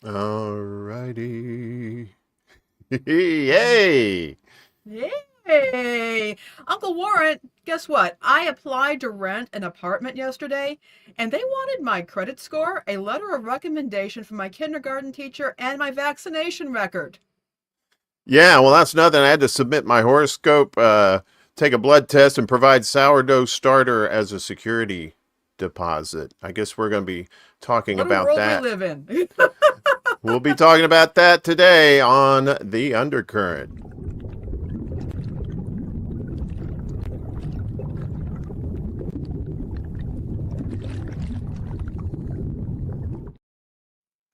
Alrighty. Yay! Yay! Uncle Warren, guess what? I applied to rent an apartment yesterday, and they wanted my credit score, a letter of recommendation from my kindergarten teacher, and my vaccination record. Yeah, well, that's nothing. I had to submit my horoscope, take a blood test, and provide sourdough starter as a security deposit. I guess we're going to be talking What a about world we that. live in. We'll be talking about that today on The Undercurrent.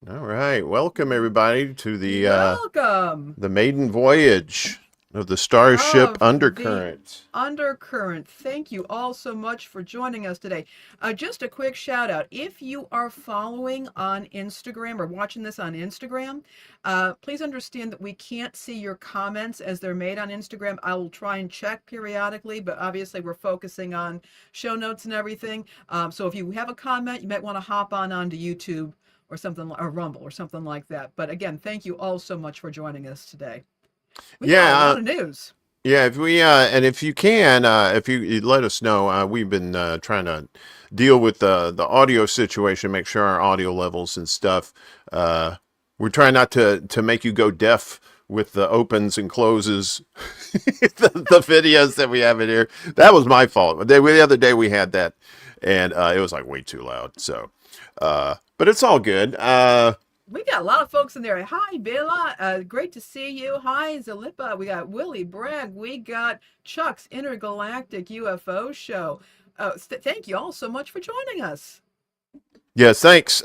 All right, welcome everybody to Welcome. the maiden voyage of the starship Of the Undercurrent. Undercurrent. Thank you all so much for joining us today. Just a quick shout out. If you are following on Instagram or watching this on Instagram, please understand that we can't see your comments as they're made on Instagram. I will try and check periodically, but obviously we're focusing on show notes and everything. So if you have a comment, you might want to hop onto YouTube or something, or Rumble or something like that. But again, thank you all so much for joining us today. We got a Yeah, lot of news. yeah. If we and if you can, if you let us know, we've been trying to deal with the audio situation, make sure our audio levels and stuff. We're trying not to make you go deaf with the opens and closes, the videos that we have in here. That was my fault. The other day we had that, and it was like way too loud. So, but it's all good. We got a lot of folks in there. Hi, Bella. Great to see you. Hi, Zalippa. We got Willie Bragg. We got Chuck's Intergalactic UFO Show. Thank you all so much for joining us. Yes, thanks.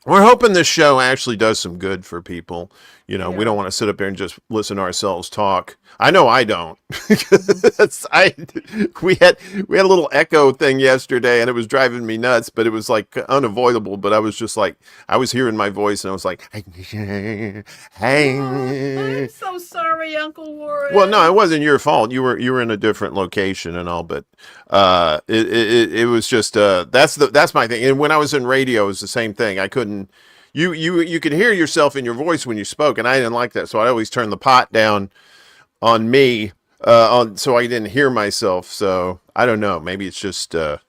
We're hoping this show actually does some good for people. You know, we Yeah. don't want to sit up there and just listen to ourselves talk. I know I don't. Hmm. I we had a little echo thing yesterday, and it was driving me nuts. But it was like unavoidable. But I was just like, I was hearing my voice, and I was like, Oh, I'm hey. so sorry, Uncle Well, no, Warren. it wasn't your fault. You were in a different location and all, but it was just that's my thing. And when I was in radio, it was the same thing. I couldn't you could hear yourself in your voice when you spoke, and I didn't like that, so I always turned the pot down on me on so I didn't hear myself. So I don't know. Maybe it's just I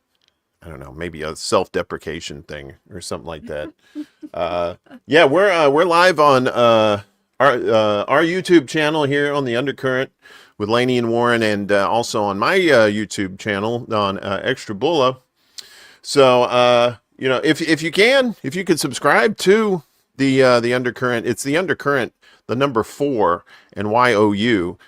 don't know. Maybe a self-deprecation thing or something like that. Yeah, we're live on our YouTube channel here on the Undercurrent with Laney and Warren, and also on my YouTube channel on Extra Bulla. So you know, if you can, if you could subscribe to the Undercurrent, it's the Undercurrent, the number 4 and YOU.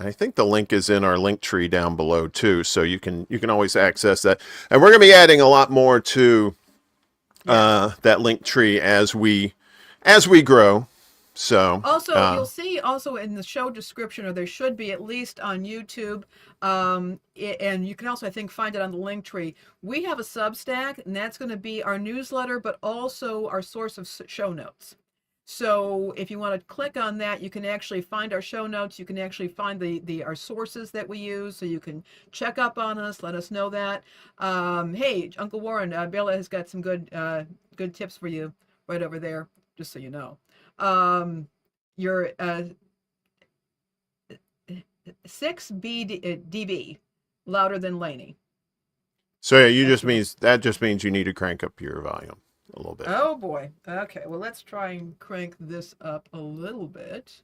I think the link is in our link tree down below too, so you can always access that. And we're gonna be adding a lot more to Yes. that link tree as we grow. So, Also, you'll see also in the show description, or there should be at least on YouTube, and you can also, I think, find it on the link tree. We have a Substack, and that's going to be our newsletter, but also our source of show notes. So if you want to click on that, you can actually find our show notes. You can actually find the our sources that we use, so you can check up on us, let us know that. Hey, Uncle Warren, Bella has got some good tips for you right over there, just so you know. Um, you're 6 dB louder than Laney. so yeah, you That's just what. means that just means you need to crank up your volume a little bit. Oh boy. Okay. Well, let's try and crank this up a little bit,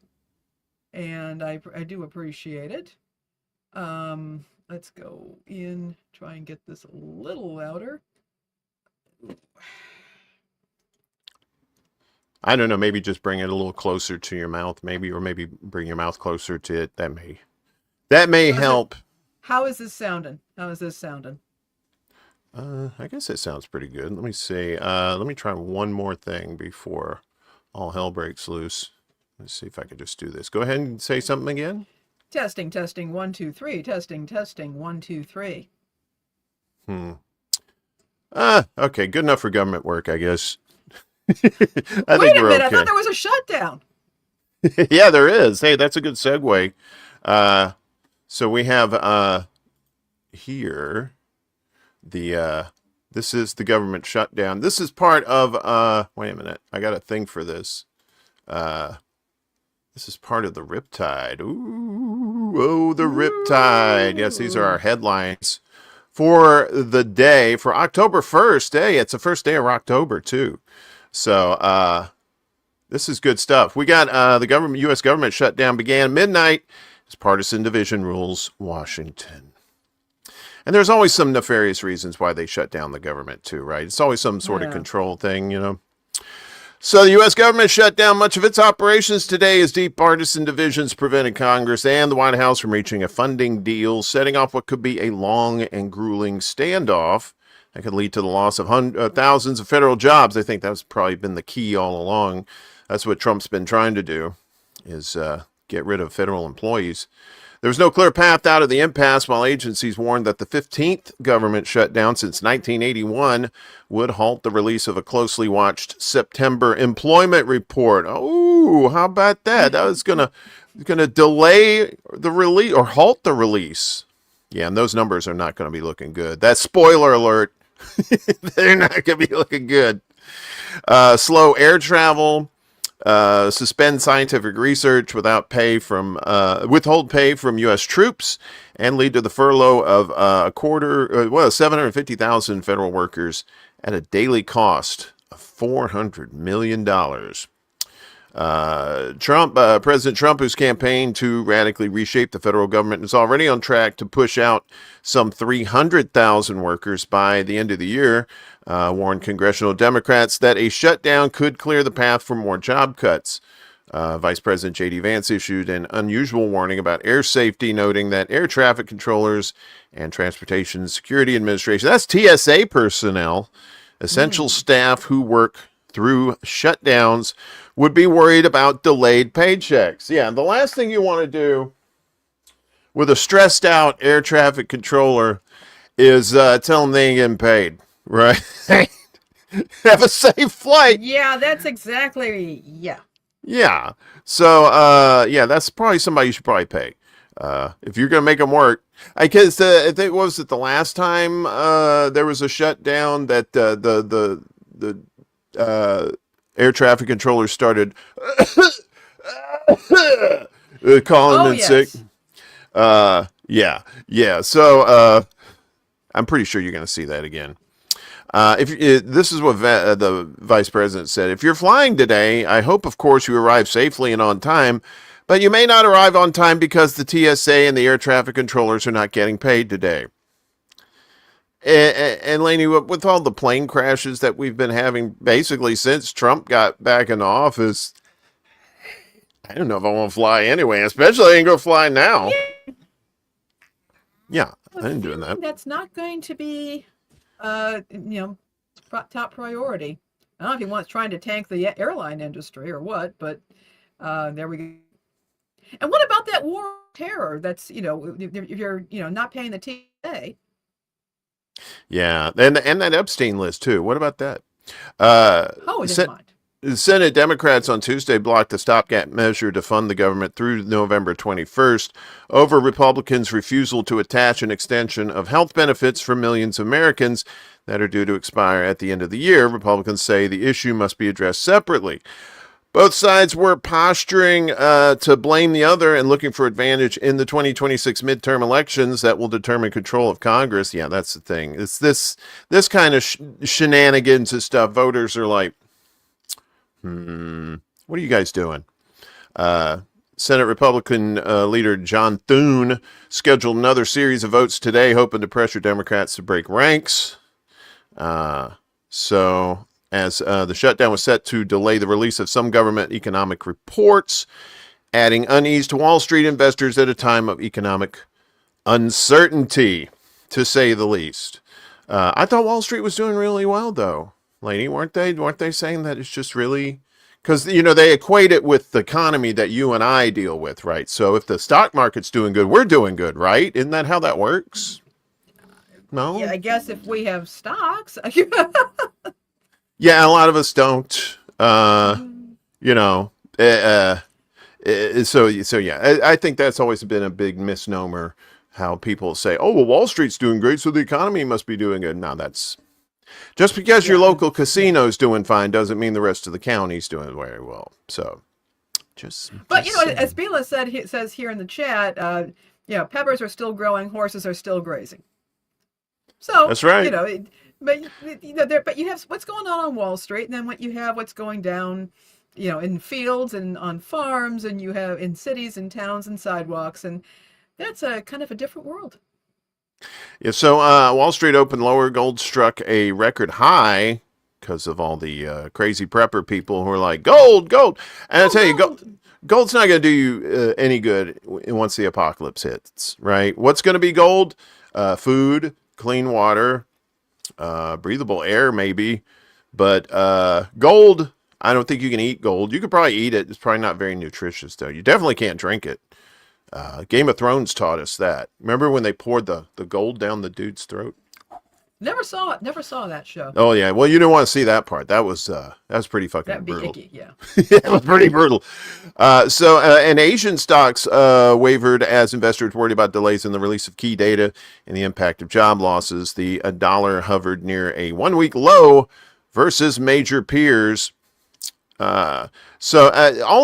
and I do appreciate it. Let's go in. Try and get this a little louder. I don't know, maybe just bring it a little closer to your mouth, maybe, or maybe bring your mouth closer to it. That may How's it? help. How is this sounding? How is this sounding? I guess it sounds pretty good. Let me see. Let me try one more thing before all hell breaks loose. Let's see if I can just do this. Go ahead and say something again. Testing, testing, 1, 2, 3. Testing, testing, 1, 2, 3. Hmm. Okay, good enough for government work, I guess. I think Wait a we're minute. I thought okay. there was a shutdown. Yeah, there is. Hey, that's a good segue. Uh, so we have here the uh, This is the government shutdown. This is part of, wait a minute. I got a thing for this. This is part of the Riptide. Ooh, oh, the Riptide. Yes, these are our headlines for the day, for October 1st. Hey, it's the first day of October, too. So, this is good stuff. We got the U.S. government shutdown began midnight as partisan division rules Washington. And there's always some nefarious reasons why they shut down the government, too, right? It's always some sort of control thing, you know. So the U.S. government shut down much of its operations today as deep partisan divisions prevented Congress and the White House from reaching a funding deal, setting off what could be a long and grueling standoff that could lead to the loss of thousands of federal jobs. I think that's probably been the key all along. That's what Trump's been trying to do, is get rid of federal employees. There was no clear path out of the impasse, while agencies warned that the 15th government shutdown since 1981 would halt the release of a closely watched September employment report. Oh, how about that? That was gonna delay the release or halt the release. Yeah, and those numbers are not going to be looking good. That's spoiler alert. They're not going to be looking good. Slow air travel. Suspend scientific research without pay from withhold pay from U.S. troops, and lead to the furlough of 750,000 federal workers at a daily cost of $400 million. President Trump, whose campaign to radically reshape the federal government is already on track to push out some 300,000 workers by the end of the year, warned congressional Democrats that a shutdown could clear the path for more job cuts. Vice President J.D. Vance issued an unusual warning about air safety, noting that air traffic controllers and Transportation Security Administration, that's TSA personnel, essential staff who work through shutdowns, would be worried about delayed paychecks. Yeah, the last thing you want to do with a stressed out air traffic controller is tell them they ain't getting paid, right? Have a safe flight. Yeah, that's exactly, yeah. Yeah. So, yeah, that's probably somebody you should probably pay. If you're going to make them work. I guess, what was it the last time there was a shutdown that the air traffic controllers started calling in sick. Yeah. So I'm pretty sure you're going to see that again. This is what the vice president said. If you're flying today, I hope, of course, you arrive safely and on time, but you may not arrive on time because the TSA and the air traffic controllers are not getting paid today. And Lainey, with all the plane crashes that we've been having basically since Trump got back in office, I don't know if I want to fly anyway, especially I ain't going to fly now. Yeah, I ain't doing that. That's not going to be, top priority. I don't know if he wants trying to tank the airline industry or what, but there we go. And what about that war on terror? That's, if you're, not paying the TSA. Yeah, and that Epstein list too. What about that? Senate Democrats on Tuesday blocked a stopgap measure to fund the government through November 21st over Republicans' refusal to attach an extension of health benefits for millions of Americans that are due to expire at the end of the year. Republicans say the issue must be addressed separately. Both sides were posturing to blame the other and looking for advantage in the 2026 midterm elections that will determine control of Congress. Yeah, that's the thing. It's this kind of shenanigans and stuff. Voters are like, what are you guys doing? Senate Republican leader John Thune scheduled another series of votes today, hoping to pressure Democrats to break ranks. As the shutdown was set to delay the release of some government economic reports, adding unease to Wall Street investors at a time of economic uncertainty, to say the least. I thought Wall Street was doing really well, though, Lainey, weren't they? Weren't they saying that it's just really... Because, they equate it with the economy that you and I deal with, right? So if the stock market's doing good, we're doing good, right? Isn't that how that works? No? Yeah, I guess if we have stocks... Yeah, a lot of us don't. So yeah, I think that's always been a big misnomer. How people say, "Oh, well, Wall Street's doing great, so the economy must be doing good." No, that's Just because your Yeah, local casino's doing fine doesn't mean the rest of the county's doing very well. So, but just as saying. Bila says here in the chat, peppers are still growing, horses are still grazing. So That's right. but but you have what's going on Wall Street, and then what you have what's going down, in fields and on farms, and you have in cities and towns and sidewalks, and that's a kind of a different world. Yeah, so Wall Street opened lower. Gold struck a record high because of all the crazy prepper people who are like, gold, gold. And I tell you, gold's not going to do you any good once the apocalypse hits, right? What's going to be gold? Food, clean water, breathable air, maybe. But gold, I don't think you can eat gold. You could probably eat it. It's probably not very nutritious, though. You definitely can't drink it. Game of Thrones taught us that. Remember when they poured the gold down the dude's throat? Never saw it. Never saw that show. Oh yeah, well you didn't want to see that part. That was pretty fucking That'd be brutal. icky, yeah. It was pretty brutal. And Asian stocks wavered as investors worried about delays in the release of key data and the impact of job losses. The dollar hovered near a 1 week low versus major peers. All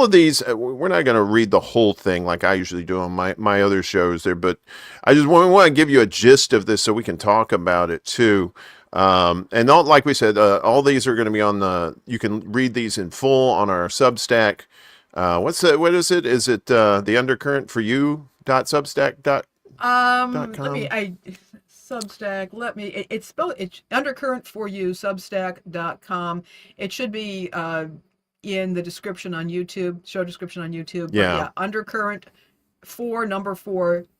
of these, we're not going to read the whole thing like I usually do on my other shows there, but I just want to give you a gist of this so we can talk about it too. Like we said, all these are going to be you can read these in full on our Substack. What is it? Is it the Undercurrent for you .substack.com? Substack, it's spelled, it's Undercurrent for you, substack.com. It should be in the description on YouTube, show description on YouTube. Yeah. Undercurrent for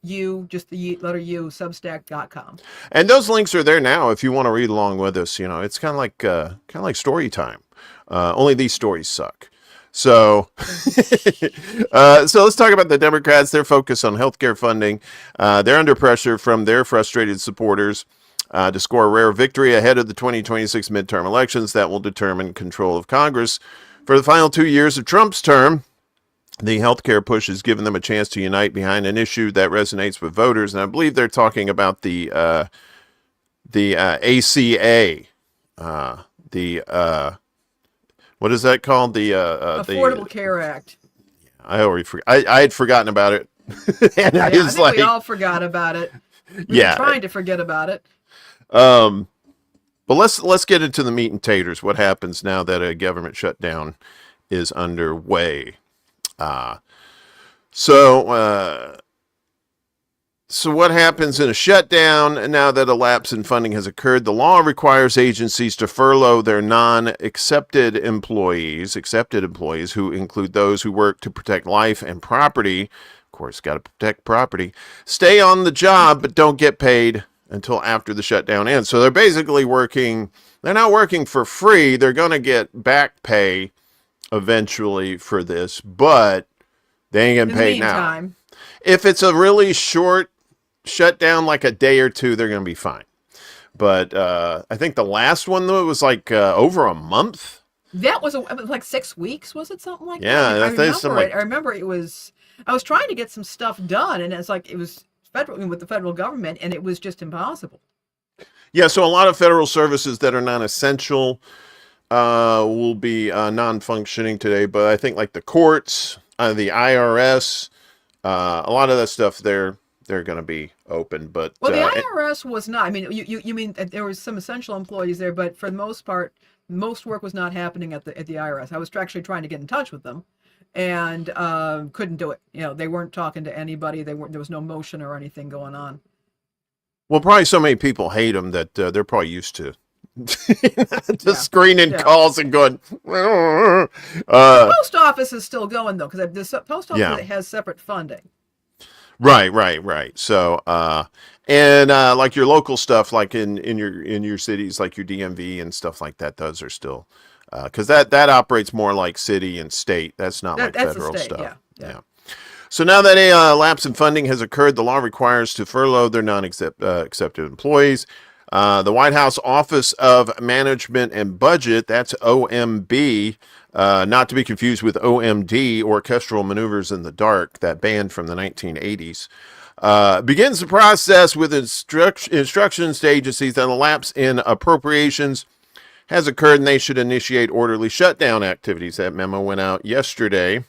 you, just the letter U, substack.com. And those links are there now if you want to read along with us. It's kind of like story time. Only these stories suck. So, so let's talk about the Democrats. Their focus on healthcare funding. They're under pressure from their frustrated supporters to score a rare victory ahead of the 2026 midterm elections that will determine control of Congress for the final 2 years of Trump's term. The healthcare push has given them a chance to unite behind an issue that resonates with voters, and I believe they're talking about the ACA, what is that called? The Affordable Care Act. I already I had forgotten about it, and I think we all forgot about it. We've been trying to forget about it. But let's get into the meat and taters. What happens now that a government shutdown is underway? So what happens in a shutdown now that a lapse in funding has occurred? The law requires agencies to furlough their accepted employees who include those who work to protect life and property. Of course, got to protect property. Stay on the job, but don't get paid until after the shutdown ends. So they're basically they're not working for free. They're going to get back pay eventually for this, but they ain't getting paid now. If it's a really short shutdown, like a day or two, they're going to be fine. But I think the last one, though, was like over a month. That was like 6 weeks, was it? Something like that? I remember it was, I was trying to get some stuff done, and it's like it was with the federal government, and it was just impossible. Yeah, so a lot of federal services that are non-essential will be non-functioning today, but I think like the courts, the IRS, a lot of that stuff they're going to be open. But the IRS was not. I mean, you mean there was some essential employees there, but for the most part, most work was not happening at the IRS. I was actually trying to get in touch with them, and couldn't do it. They weren't talking to anybody. There was no motion or anything going on. Well, probably so many people hate them that they're probably used to screening calls and going. The post office is still going though, because the post office has separate funding. Right. So, like your local stuff, like in your cities, like your DMV and stuff like that, those are still, because that operates more like city and state. That's not like federal stuff. Yeah. So now that a lapse in funding has occurred, the law requires to furlough their non-accepted employees. The White House Office of Management and Budget, that's OMB, not to be confused with OMD, Orchestral Maneuvers in the Dark, that band from the 1980s, Begins the process with instructions to agencies that a lapse in appropriations has occurred and they should initiate orderly shutdown activities. That memo went out yesterday.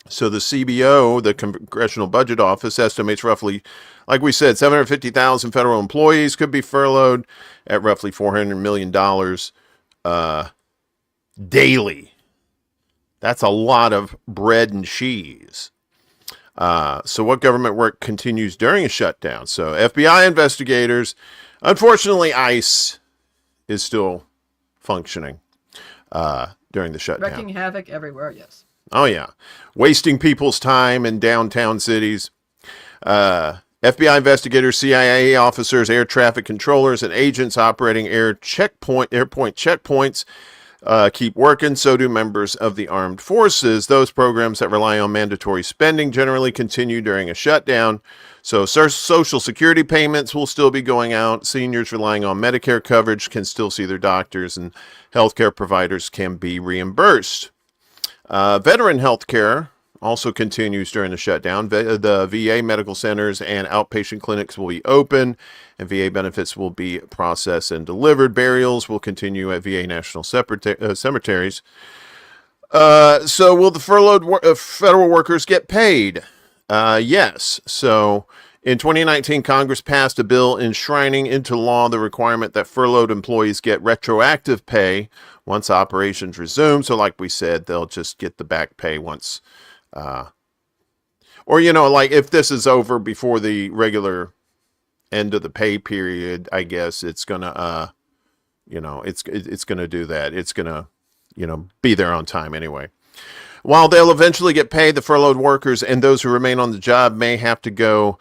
So the CBO, the Congressional Budget Office, estimates roughly, like we said, 750,000 federal employees could be furloughed at roughly $400 million daily. That's a lot of bread and cheese. So what government work continues during a shutdown? So FBI investigators, unfortunately, ICE is still functioning during the shutdown. Wrecking havoc everywhere, yes. Oh, yeah. Wasting people's time in downtown cities. FBI investigators, CIA officers, air traffic controllers, and agents operating airport checkpoints keep working. So do members of the armed forces. Those programs that rely on mandatory spending generally continue during a shutdown. So Social Security payments will still be going out. Seniors relying on Medicare coverage can still see their doctors, and healthcare providers can be reimbursed. Veteran health care also continues during the shutdown. The VA medical centers and outpatient clinics will be open, and VA benefits will be processed and delivered. Burials will continue at VA national cemeteries. So will the furloughed federal workers get paid? Yes. So in 2019, Congress passed a bill enshrining into law the requirement that furloughed employees get retroactive pay once operations resume. So like we said, they'll just get the back pay once, or, like if this is over before the regular end of the pay period, I guess it's gonna, it's gonna do that. It's gonna, be there on time anyway. While they'll eventually get paid, the furloughed workers and those who remain on the job may have to go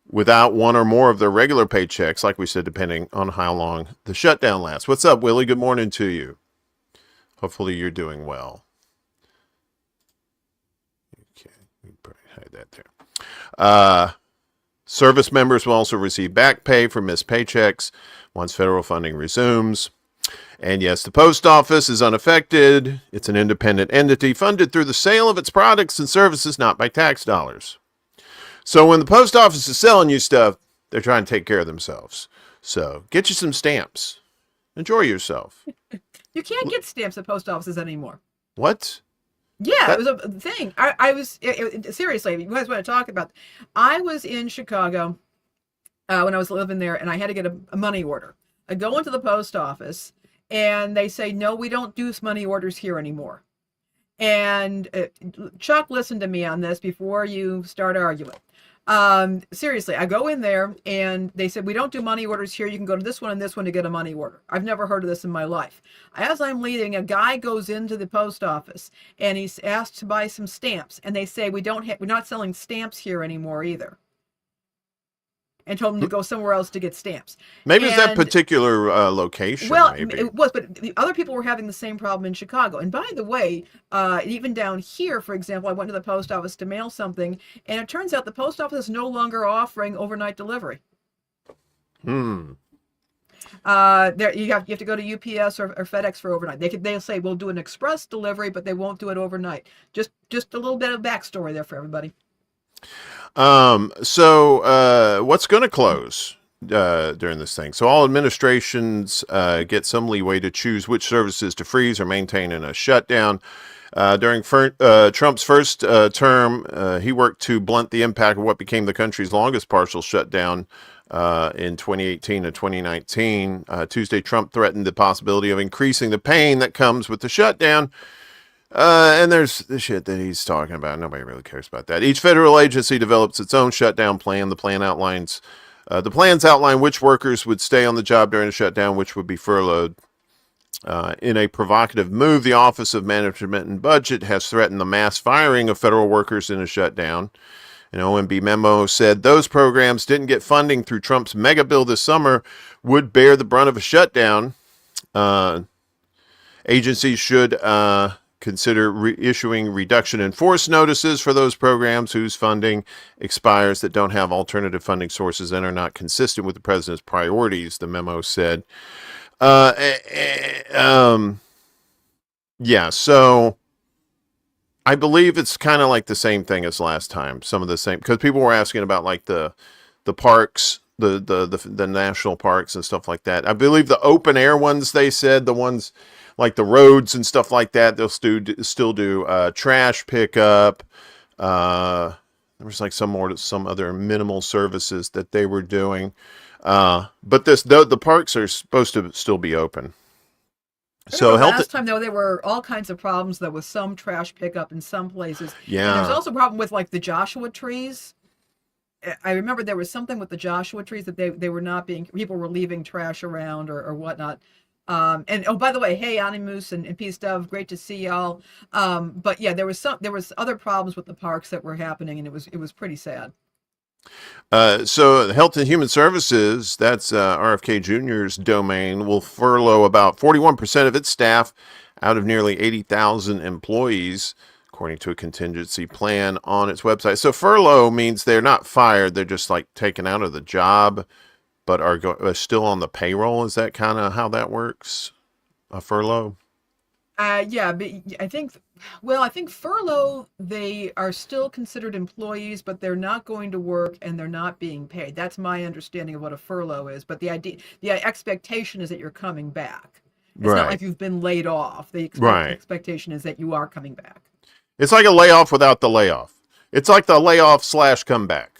without one or more of their regular paychecks, like we said, depending on how long the shutdown lasts. What's up, Willie? Good morning to you. Hopefully you're doing well. Okay, we probably hide that there. Service members will also receive back pay for missed paychecks once federal funding resumes. And yes, the post office is unaffected. It's an independent entity funded through the sale of its products and services, not by tax dollars. So when the post office is selling you stuff, they're trying to take care of themselves. So get you some stamps. Enjoy yourself. You can't get stamps at post offices anymore. What? Yeah, it was a thing. I was, seriously, you guys want to talk about, I was in Chicago when I was living there, and I had to get a money order. I go into the post office, and they say, no, we don't do money orders here anymore. And Chuck, listen to me on this before you start arguing. Seriously, I go in there and they said, we don't do money orders here. You can go to this one and this one to get a money order. I've never heard of this in my life. As I'm leaving, a guy goes into the post office and he's asked to buy some stamps, and they say, we're not selling stamps here anymore either. And told him to go somewhere else to get stamps. Maybe it's that particular location. Well, maybe. It was, but the other people were having the same problem in Chicago. And by the way, even down here, for example, I went to the post office to mail something, and it turns out the post office is no longer offering overnight delivery. There you have to go to UPS or FedEx for overnight. They'll say we'll do an express delivery, but they won't do it overnight. Just a little bit of backstory there for everybody. So what's going to close during this thing? So all administrations get some leeway to choose which services to freeze or maintain in a shutdown. During Trump's first term, he worked to blunt the impact of what became the country's longest partial shutdown in 2018 and 2019. Tuesday, Trump threatened the possibility of increasing the pain that comes with the shutdown. And there's the shit that he's talking about. Nobody really cares about that. Each federal agency develops its own shutdown plan. The plans outline which workers would stay on the job during the shutdown, which would be furloughed. In a provocative move, the Office of Management and Budget has threatened the mass firing of federal workers in a shutdown. An OMB memo said those programs didn't get funding through Trump's mega bill this summer would bear the brunt of a shutdown. Agencies should consider issuing reduction in force notices for those programs whose funding expires that don't have alternative funding sources and are not consistent with the president's priorities, the memo said. Yeah, so I believe it's kind of like the same thing as last time. Some of the same, because people were asking about like the parks, the national parks and stuff like that. I believe the open air ones, they said, the ones like the roads and stuff like that, they'll still do trash pickup. There was like some other minimal services that they were doing. But the parks are supposed to still be open. I So remember last time though there were all kinds of problems though with some trash pickup in some places. And there's yeah, also a problem with like the Joshua trees. I remember there was something with the Joshua trees that they were not being, people were leaving trash around or whatnot. And oh, by the way, hey Animus and Peace Dove, great to see y'all. But yeah, there was other problems with the parks that were happening, and it was pretty sad. So Health and Human Services, that's RFK Jr.'s domain, will furlough about 41% of its staff out of nearly 80,000 employees, according to a contingency plan on its website. So furlough means they're not fired; they're just like taken out of the job, but are still on the payroll. Is that kind of how that works? A furlough? Yeah, but I think furlough, they are still considered employees, but they're not going to work and they're not being paid. That's my understanding of what a furlough is. But the expectation is that you're coming back. It's not Right. like you've been laid off. The Right. expectation is that you are coming back. It's like a layoff without the layoff. It's like the layoff slash comeback,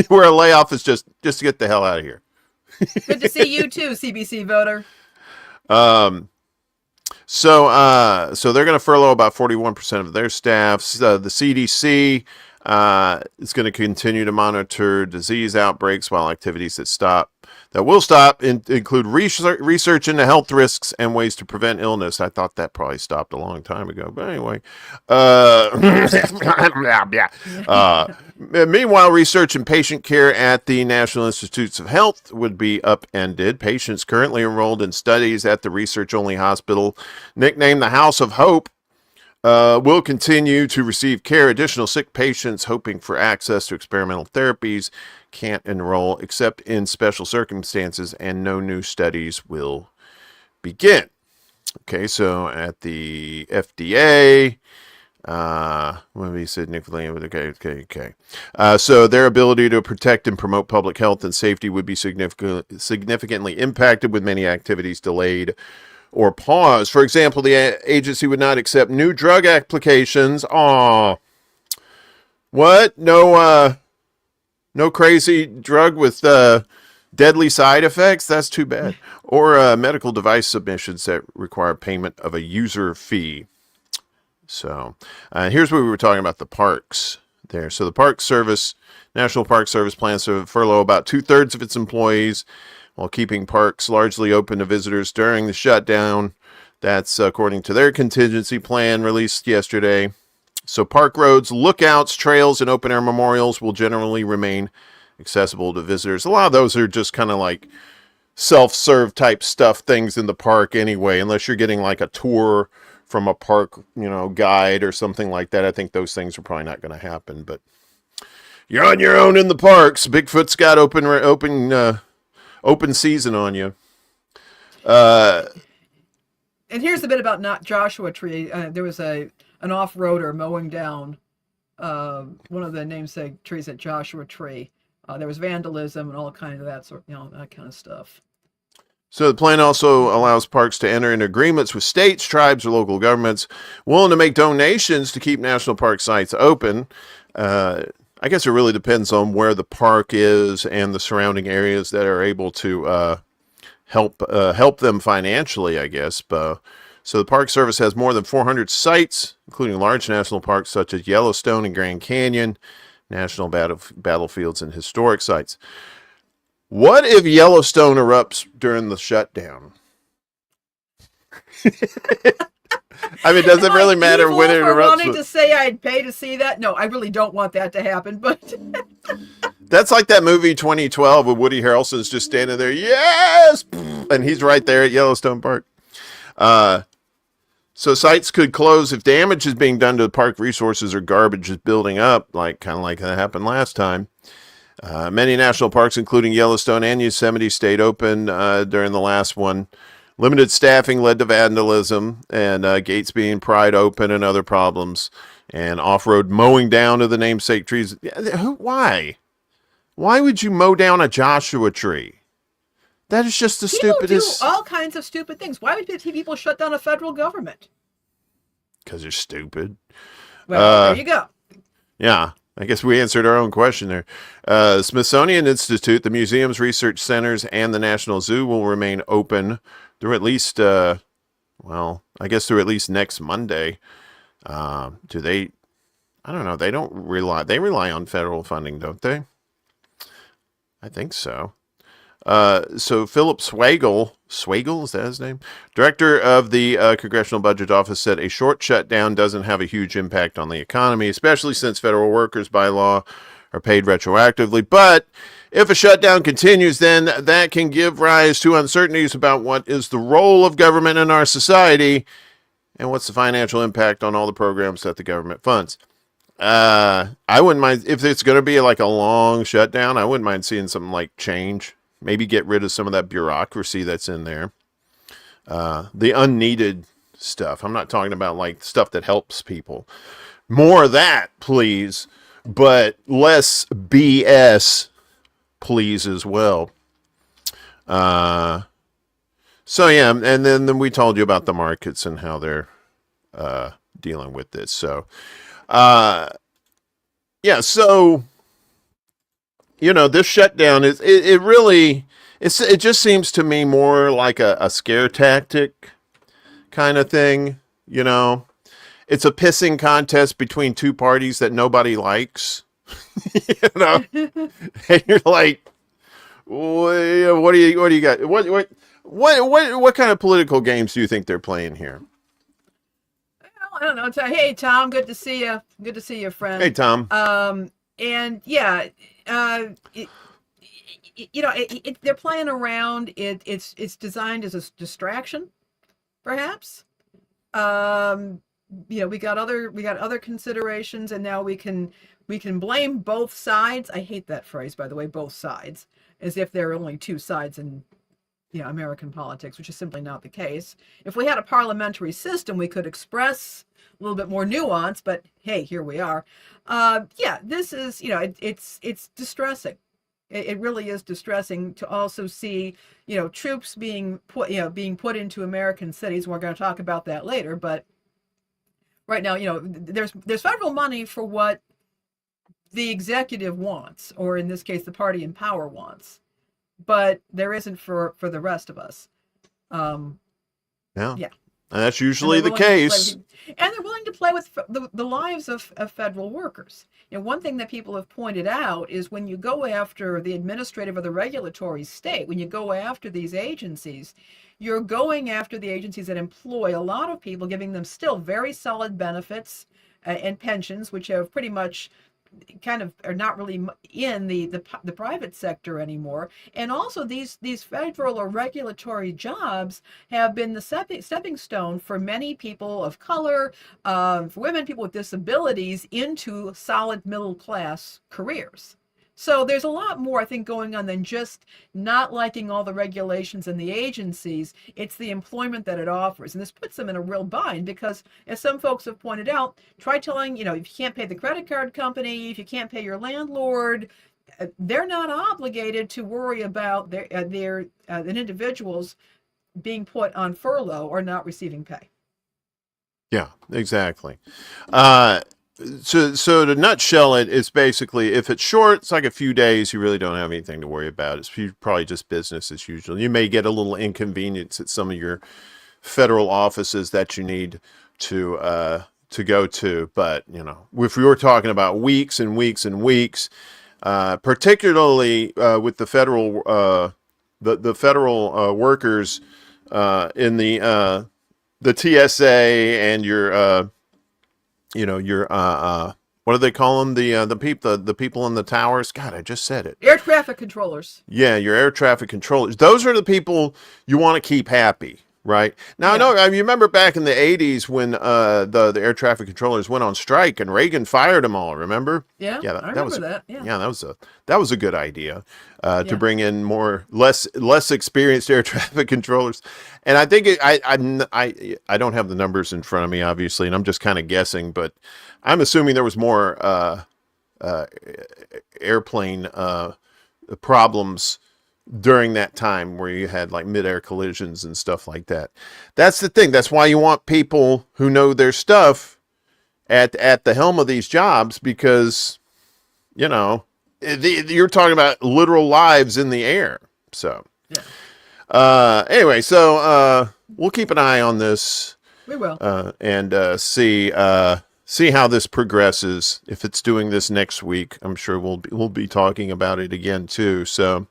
where a layoff is just to get the hell out of here. Good to see you too, CBC voter. Um, so they're going to furlough about 41% of their staff. The CDC is going to continue to monitor disease outbreaks while activities that will stop include research into health risks and ways to prevent illness. I thought that probably stopped a long time ago, but anyway. Meanwhile, research and patient care at the National Institutes of Health would be upended. Patients currently enrolled in studies at the research-only hospital, nicknamed the House of Hope, will continue to receive care. Additional sick patients hoping for access to experimental therapies can't enroll except in special circumstances, and no new studies will begin. Okay, so at the FDA, when we significantly, okay. So their ability to protect and promote public health and safety would be significantly impacted, with many activities delayed or paused. For example, the agency would not accept new drug applications. What? No crazy drug with deadly side effects? That's too bad. Or medical device submissions that require payment of a user fee. So here's where we were talking about the parks there. So the Park Service, National Park Service, plans to furlough about 2/3 of its employees while keeping parks largely open to visitors during the shutdown. That's according to their contingency plan released yesterday. So park roads, lookouts, trails, and open-air memorials will generally remain accessible to visitors. A lot of those are just kind of like self-serve type stuff, things in the park anyway, unless you're getting like a tour from a park, guide or something like that. I think those things are probably not going to happen, but you're on your own in the parks. Bigfoot's got open season on you. And here's a bit about not Joshua Tree. There was an off-roader mowing down one of the namesake trees at Joshua Tree. There was vandalism and all kinds of that kind of stuff. So the plan also allows parks to enter into agreements with states, tribes, or local governments willing to make donations to keep national park sites open. I guess it really depends on where the park is and the surrounding areas that are able to help them financially, I guess. So the Park Service has more than 400 sites, including large national parks such as Yellowstone and Grand Canyon, national battlefields, and historic sites. What if Yellowstone erupts during the shutdown? I mean, does it really matter when it erupts? Wanting to say I'd pay to see that? No, I really don't want that to happen. But that's like that movie 2012 with Woody Harrelson's just standing there, yes, and he's right there at Yellowstone Park. So sites could close if damage is being done to the park resources or garbage is building up, kind of like that happened last time. Many national parks, including Yellowstone and Yosemite, stayed open during the last one. Limited staffing led to vandalism and gates being pried open and other problems. and off-road mowing down of the namesake trees. Why? Why would you mow down a Joshua tree? That is just the People stupidest. do all kinds of stupid things. Why would people shut down a federal government? Because they're stupid. Well, there you go. Yeah, I guess we answered our own question there. Smithsonian Institute, the museums, research centers, and the National Zoo will remain open through at least, well, I guess through at least next Monday. Do they? I don't know. They don't rely. They rely on federal funding, don't they? I think so. So Philip Swagel, is that his name? Director of the Congressional Budget Office said a short shutdown doesn't have a huge impact on the economy, especially since federal workers by law are paid retroactively. But if a shutdown continues, then that can give rise to uncertainties about what is the role of government in our society and what's the financial impact on all the programs that the government funds. I wouldn't mind if it's going to be like a long shutdown. I wouldn't mind seeing something like change. Maybe get rid of some of that bureaucracy that's in there. The unneeded stuff. I'm not talking about like stuff that helps people. More of that, please. But less BS, please, as well. So, yeah. And then we told you about the markets and how they're dealing with this. So, yeah. So, this shutdown is it really it just seems to me more like a scare tactic kind of thing. It's a pissing contest between two parties that nobody likes. And you're like, what do you got? What kind of political games do you think they're playing here? I don't know. Hey, Tom, good to see you. Good to see you, friend. Hey, Tom. And yeah, they're playing around. It's designed as a distraction, perhaps. We got other considerations, and now we can blame both sides. I hate that phrase, by the way, both sides, as if there are only two sides in American politics, which is simply not the case. If we had a parliamentary system, we could express a little bit more nuance, but hey, here we are. This is, it's distressing. It really is distressing to also see, troops being put into American cities. We're going to talk about that later, but right now, there's federal money for what the executive wants, or in this case, the party in power wants. But there isn't for the rest of us. Yeah. And that's usually the case. And they're willing to play with the lives of federal workers. One thing that people have pointed out is when you go after the administrative or the regulatory state, when you go after these agencies, you're going after the agencies that employ a lot of people, giving them still very solid benefits and pensions, which have pretty much kind of are not really in the private sector anymore. And also these federal or regulatory jobs have been the stepping stone for many people of color, for women, people with disabilities, into solid middle class careers. So there's a lot more, I think, going on than just not liking all the regulations and the agencies. It's the employment that it offers. And this puts them in a real bind because, as some folks have pointed out, try telling, if you can't pay the credit card company, if you can't pay your landlord, they're not obligated to worry about their individuals being put on furlough or not receiving pay. Yeah, exactly. So to nutshell it, it's basically, if it's short, it's like a few days, you really don't have anything to worry about. It's probably just business as usual. You may get a little inconvenience at some of your federal offices that you need to go to. But, if we were talking about weeks and weeks and weeks, particularly with the federal the federal workers in the TSA and your what do they call them? The people in the towers. God, I just said it. Air traffic controllers. Yeah, your air traffic controllers. Those are the people you want to keep happy. Right. Now, I Yeah. know, I remember back in the 80s when the air traffic controllers went on strike and Reagan fired them all, remember? Yeah, Yeah, I that remember was that. Yeah. yeah, that was a good idea to Yeah. bring in less experienced air traffic controllers. And I think I don't have the numbers in front of me obviously, and I'm just kind of guessing, but I'm assuming there was more uh, airplane problems during that time where you had like midair collisions and stuff like that. That's the thing. That's why you want people who know their stuff at the helm of these jobs, because you know you're talking about literal lives in the air. So Yeah. anyway, so we'll keep an eye on this We will. and see how this progresses. If it's doing this next week, I'm sure we'll be talking about it again too. So.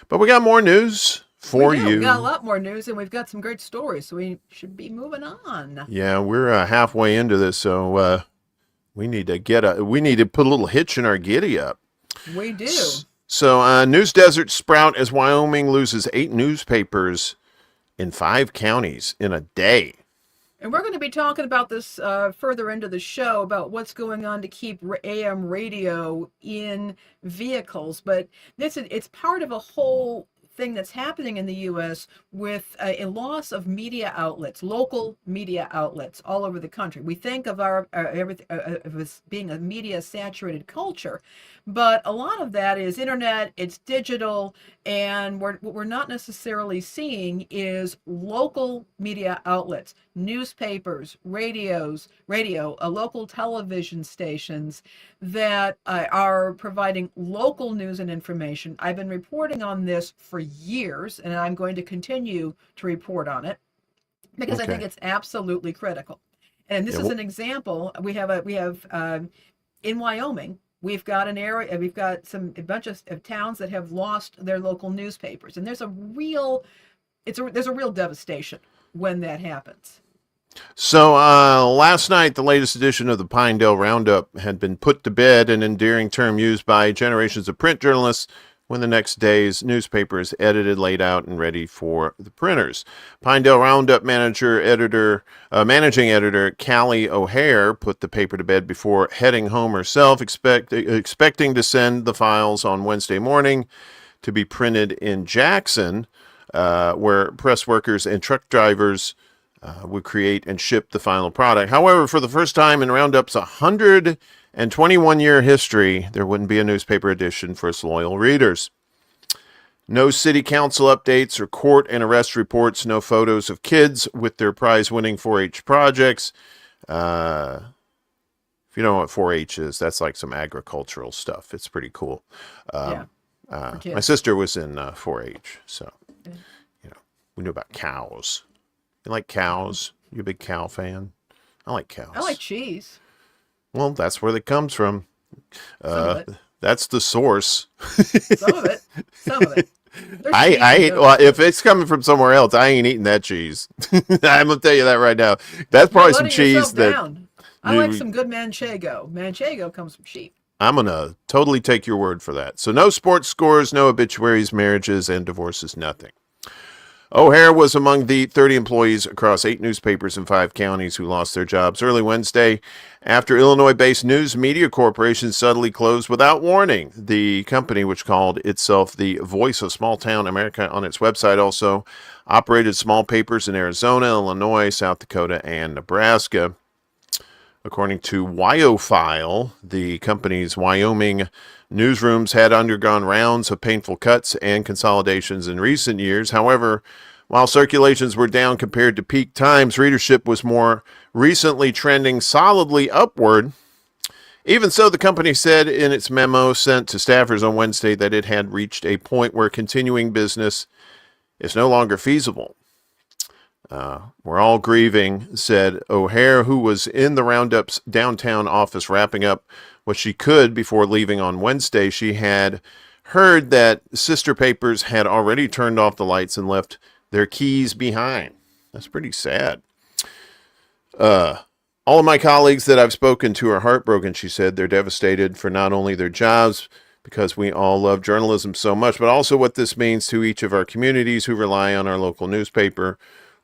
But we got more news We for do. We got a you. lot more news, and we've got some great stories, so we should be moving on. Yeah, we're halfway into this, so we need to put a little hitch in our giddy up. We do. So, news desert sprout as Wyoming loses 8 newspapers in 5 counties in a day. And we're going to be talking about this further into the show about what's going on to keep AM radio in vehicles. But it's part of a whole thing that's happening in the U.S. with a loss of media outlets, local media outlets all over the country. We think of our everything of us being a media saturated culture, but a lot of that is internet, it's digital, and what we're not necessarily seeing is local media outlets, newspapers, radio, local television stations that are providing local news and information. I've been reporting on this for years, and I'm going to continue to report on it because I think Okay. it's absolutely critical. And this Yeah. is an example. We have in Wyoming. We've got an area. We've got a bunch of towns that have lost their local newspapers, and there's a real devastation when that happens. So, last night, the latest edition of the Pinedale Roundup had been put to bed, an endearing term used by generations of print journalists when the next day's newspaper is edited, laid out, and ready for the printers. Pinedale Roundup managing editor Callie O'Hare put the paper to bed before heading home herself, expecting to send the files on Wednesday morning to be printed in Jackson, where press workers and truck drivers would create and ship the final product. However, for the first time in Roundup's 121-year history, there wouldn't be a newspaper edition for its loyal readers. No city council updates or court and arrest reports, no photos of kids with their prize-winning 4-H projects. If you don't know what 4-H is, that's like some agricultural stuff. It's pretty cool. My sister was in 4-H, so we knew about cows. You like cows? You a big cow fan? I like cows. I like cheese. Well, that's where it comes from. Some of it. That's the source. Some of it. Some of it. I ain't. Well, if it's coming from somewhere else, I ain't eating that cheese. I'm gonna tell you that right now. That's probably some cheese that. Down. I like some good manchego. Manchego comes from sheep. I'm gonna totally take your word for that. So no sports scores, no obituaries, marriages, and divorces. Nothing. O'Hare was among the 30 employees across 8 newspapers in 5 counties who lost their jobs early Wednesday after Illinois-based News Media Corporation suddenly closed without warning. The company, which called itself the Voice of Small Town America on its website, also operated small papers in Arizona, Illinois, South Dakota, and Nebraska. According to WyoFile, the company's Wyoming newsrooms had undergone rounds of painful cuts and consolidations in recent years. However, while circulations were down compared to peak times, readership was more recently trending solidly upward. Even so, the company said in its memo sent to staffers on Wednesday that it had reached a point where continuing business is no longer feasible. We're all grieving, said O'Hare, who was in the Roundup's downtown office wrapping up what she could before leaving on Wednesday. She had heard that sister papers had already turned off the lights and left their keys behind. That's pretty sad. All of my colleagues that I've spoken to are heartbroken, she said. They're devastated for not only their jobs, because we all love journalism so much, but also what this means to each of our communities who rely on our local newspaper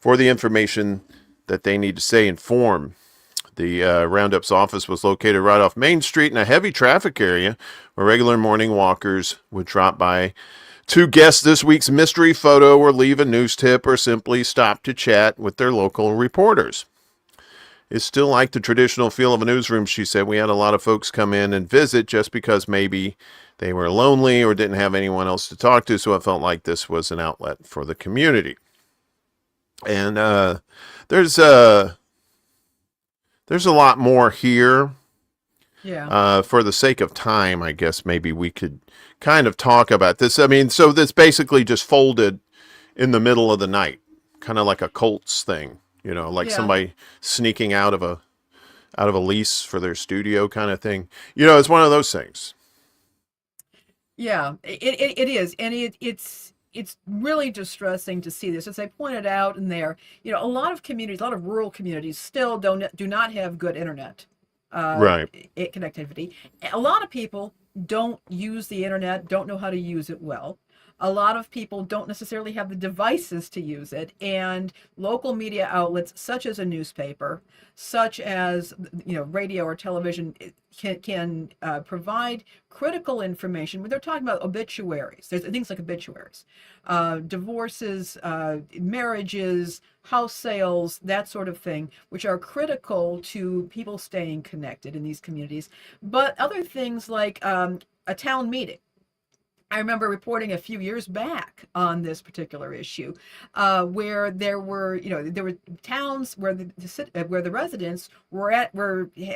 for the information that they need to stay informed. The Roundup's office was located right off Main Street in a heavy traffic area where regular morning walkers would drop by to guess this week's mystery photo or leave a news tip or simply stop to chat with their local reporters. It's still like the traditional feel of a newsroom, she said. We had a lot of folks come in and visit just because maybe they were lonely or didn't have anyone else to talk to, so it felt like this was an outlet for the community. And there's a lot more here. Yeah. For the sake of time, I guess maybe we could kind of talk about this. I mean, so this basically just folded in the middle of the night, kind of like a Colts thing, like Yeah. somebody sneaking out of a lease for their studio kind of thing. It's one of those things. Yeah, it is, and it's really distressing to see this. As I pointed out in there, a lot of communities, a lot of rural communities, still do not have good internet Right. connectivity. A lot of people don't use the internet, don't know how to use it well. A lot of people don't necessarily have the devices to use it, and local media outlets such as a newspaper, such as radio or television, can provide critical information. When they're talking about obituaries, there's things like obituaries, divorces, marriages, house sales, that sort of thing, which are critical to people staying connected in these communities. But other things like a town meeting. I remember reporting a few years back on this particular issue, where there were towns where the residents were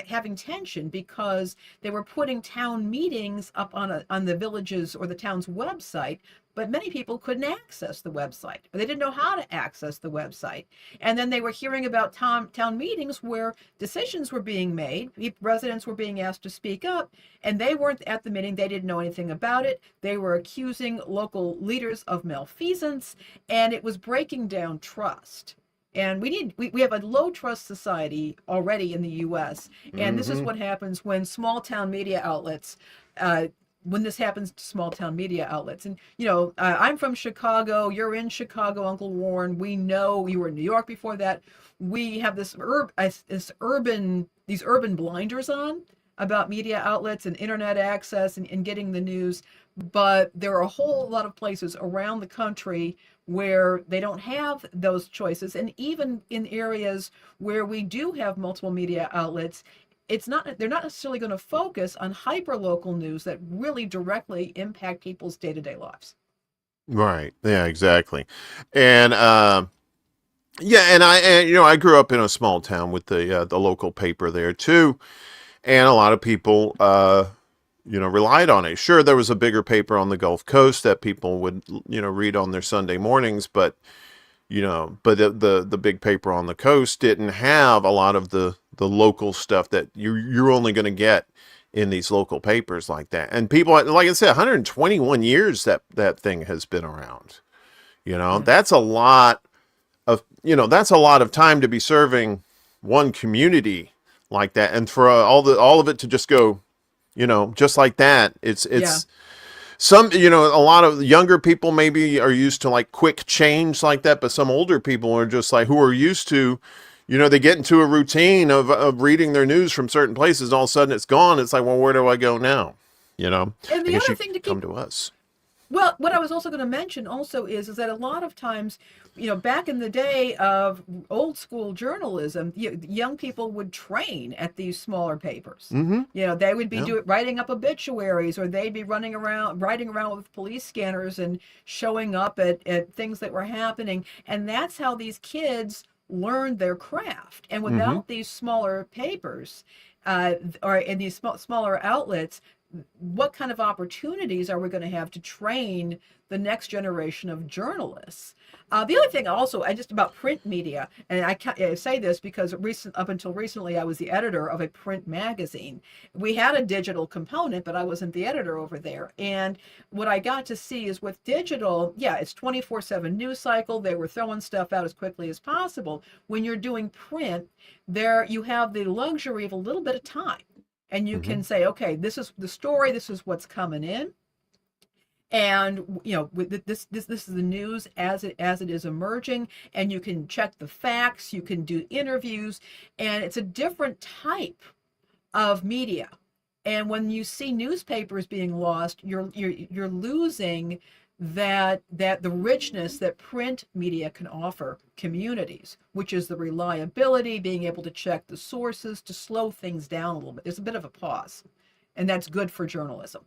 having tension because they were putting town meetings up on the village's or the town's website, but many people couldn't access the website, or they didn't know how to access the website. And then they were hearing about town meetings where decisions were being made, residents were being asked to speak up, and they weren't at the meeting, they didn't know anything about it. They were accusing local leaders of malfeasance, and it was breaking down trust. And we have a low trust society already in the US, and this is what happens when small town media outlets when this happens to small town media outlets. And I'm from Chicago, you're in Chicago, Uncle Warren, we know you were in New York before that. We have these urban blinders on about media outlets and internet access and getting the news, but there are a whole lot of places around the country where they don't have those choices. And even in areas where we do have multiple media outlets, they're not necessarily going to focus on hyper-local news that really directly impact people's day-to-day lives. Right. Yeah, exactly. And I grew up in a small town with the local paper there too, and a lot of people relied on it. Sure, there was a bigger paper on the Gulf Coast that people would read on their Sunday mornings, but the big paper on the coast didn't have a lot of the local stuff that you're only going to get in these local papers like that. And people, like I said, 121 years that thing has been around. Yeah. That's a lot of time to be serving one community like that, and for all of it to just go, just like that. It's Yeah. some, a lot of younger people maybe are used to like quick change like that, but some older people are just like, who are used to, they get into a routine of reading their news from certain places, and all of a sudden it's gone. It's like, well, where do I go now? And I the guess other you thing to come keep to us. Well, what I was also going to mention also is that a lot of times, back in the day of old school journalism, young people would train at these smaller papers. Mm-hmm. They would be Yeah. writing up obituaries, or they'd be riding around with police scanners and showing up at things that were happening. And that's how these kids learned their craft. And Mm-hmm. without these smaller papers, or in these smaller outlets, what kind of opportunities are we going to have to train the next generation of journalists? The other thing also, I just about print media, and I say this because up until recently, I was the editor of a print magazine. We had a digital component, but I wasn't the editor over there. And what I got to see is with digital, it's 24/7 news cycle. They were throwing stuff out as quickly as possible. When you're doing print, you have the luxury of a little bit of time. And you Mm-hmm. can say, okay, this is the story, this is what's coming in. And this is the news as it is emerging, and you can check the facts, you can do interviews, and it's a different type of media. And when you see newspapers being lost, you're losing that the richness that print media can offer communities, which is the reliability, being able to check the sources, to slow things down a little bit. There's a bit of a pause, and that's good for journalism.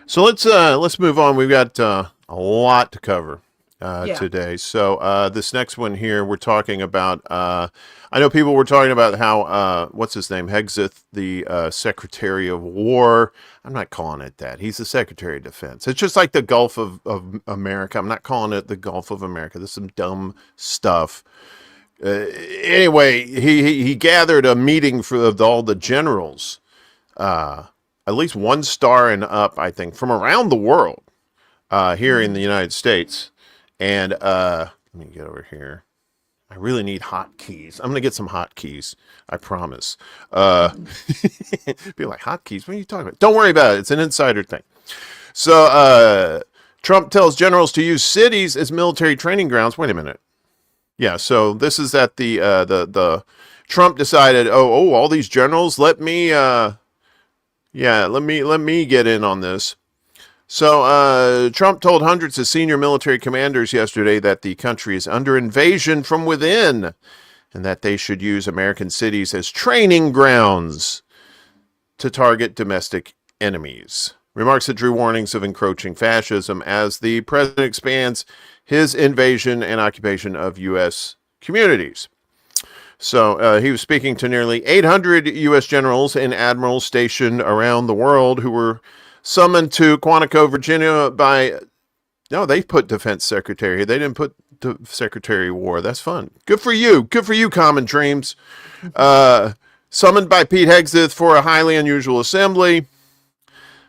So let's move on. We've got a lot to cover Yeah. today. So this next one here, we're talking about. I know people were talking about how what's his name, Hegseth, the Secretary of War. I'm not calling it that. He's the Secretary of Defense. It's just like the Gulf of America. I'm not calling it the Gulf of America. This is some dumb stuff. Anyway, he gathered a meeting of all the generals. At least 1 star and up, I think, from around the world here in the United States. And let me get over here. I really need hotkeys. I'm going to get some hotkeys. I promise. Be like, hotkeys? What are you talking about? Don't worry about it. It's an insider thing. So Trump tells generals to use cities as military training grounds. Wait a minute. Yeah, so this is at the Trump decided, all these generals, let me get in on this. So Trump told hundreds of senior military commanders yesterday that the country is under invasion from within and that they should use American cities as training grounds to target domestic enemies. Remarks that drew warnings of encroaching fascism as the president expands his invasion and occupation of U.S. communities. So he was speaking to nearly 800 U.S. generals and admirals stationed around the world who were summoned to Quantico, Virginia they put defense secretary. They didn't put the secretary of war. That's fun. Good for you. Good for you, Common Dreams. Summoned by Pete Hegseth for a highly unusual assembly.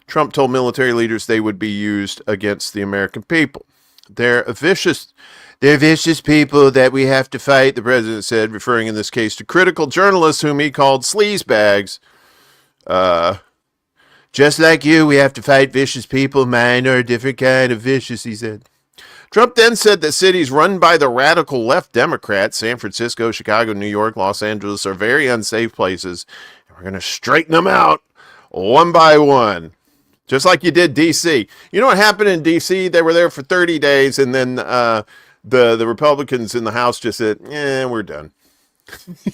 Trump told military leaders they would be used against the American people. They're vicious people that we have to fight, the president said, referring in this case to critical journalists whom he called sleazebags. Just like you, we have to fight vicious people. Mine are a different kind of vicious, he said. Trump then said that cities run by the radical left Democrats, San Francisco, Chicago, New York, Los Angeles, are very unsafe places. And we're going to straighten them out one by one. Just like you did D.C. You know what happened in D.C.? They were there for 30 days, and then the Republicans in the House just said, we're done.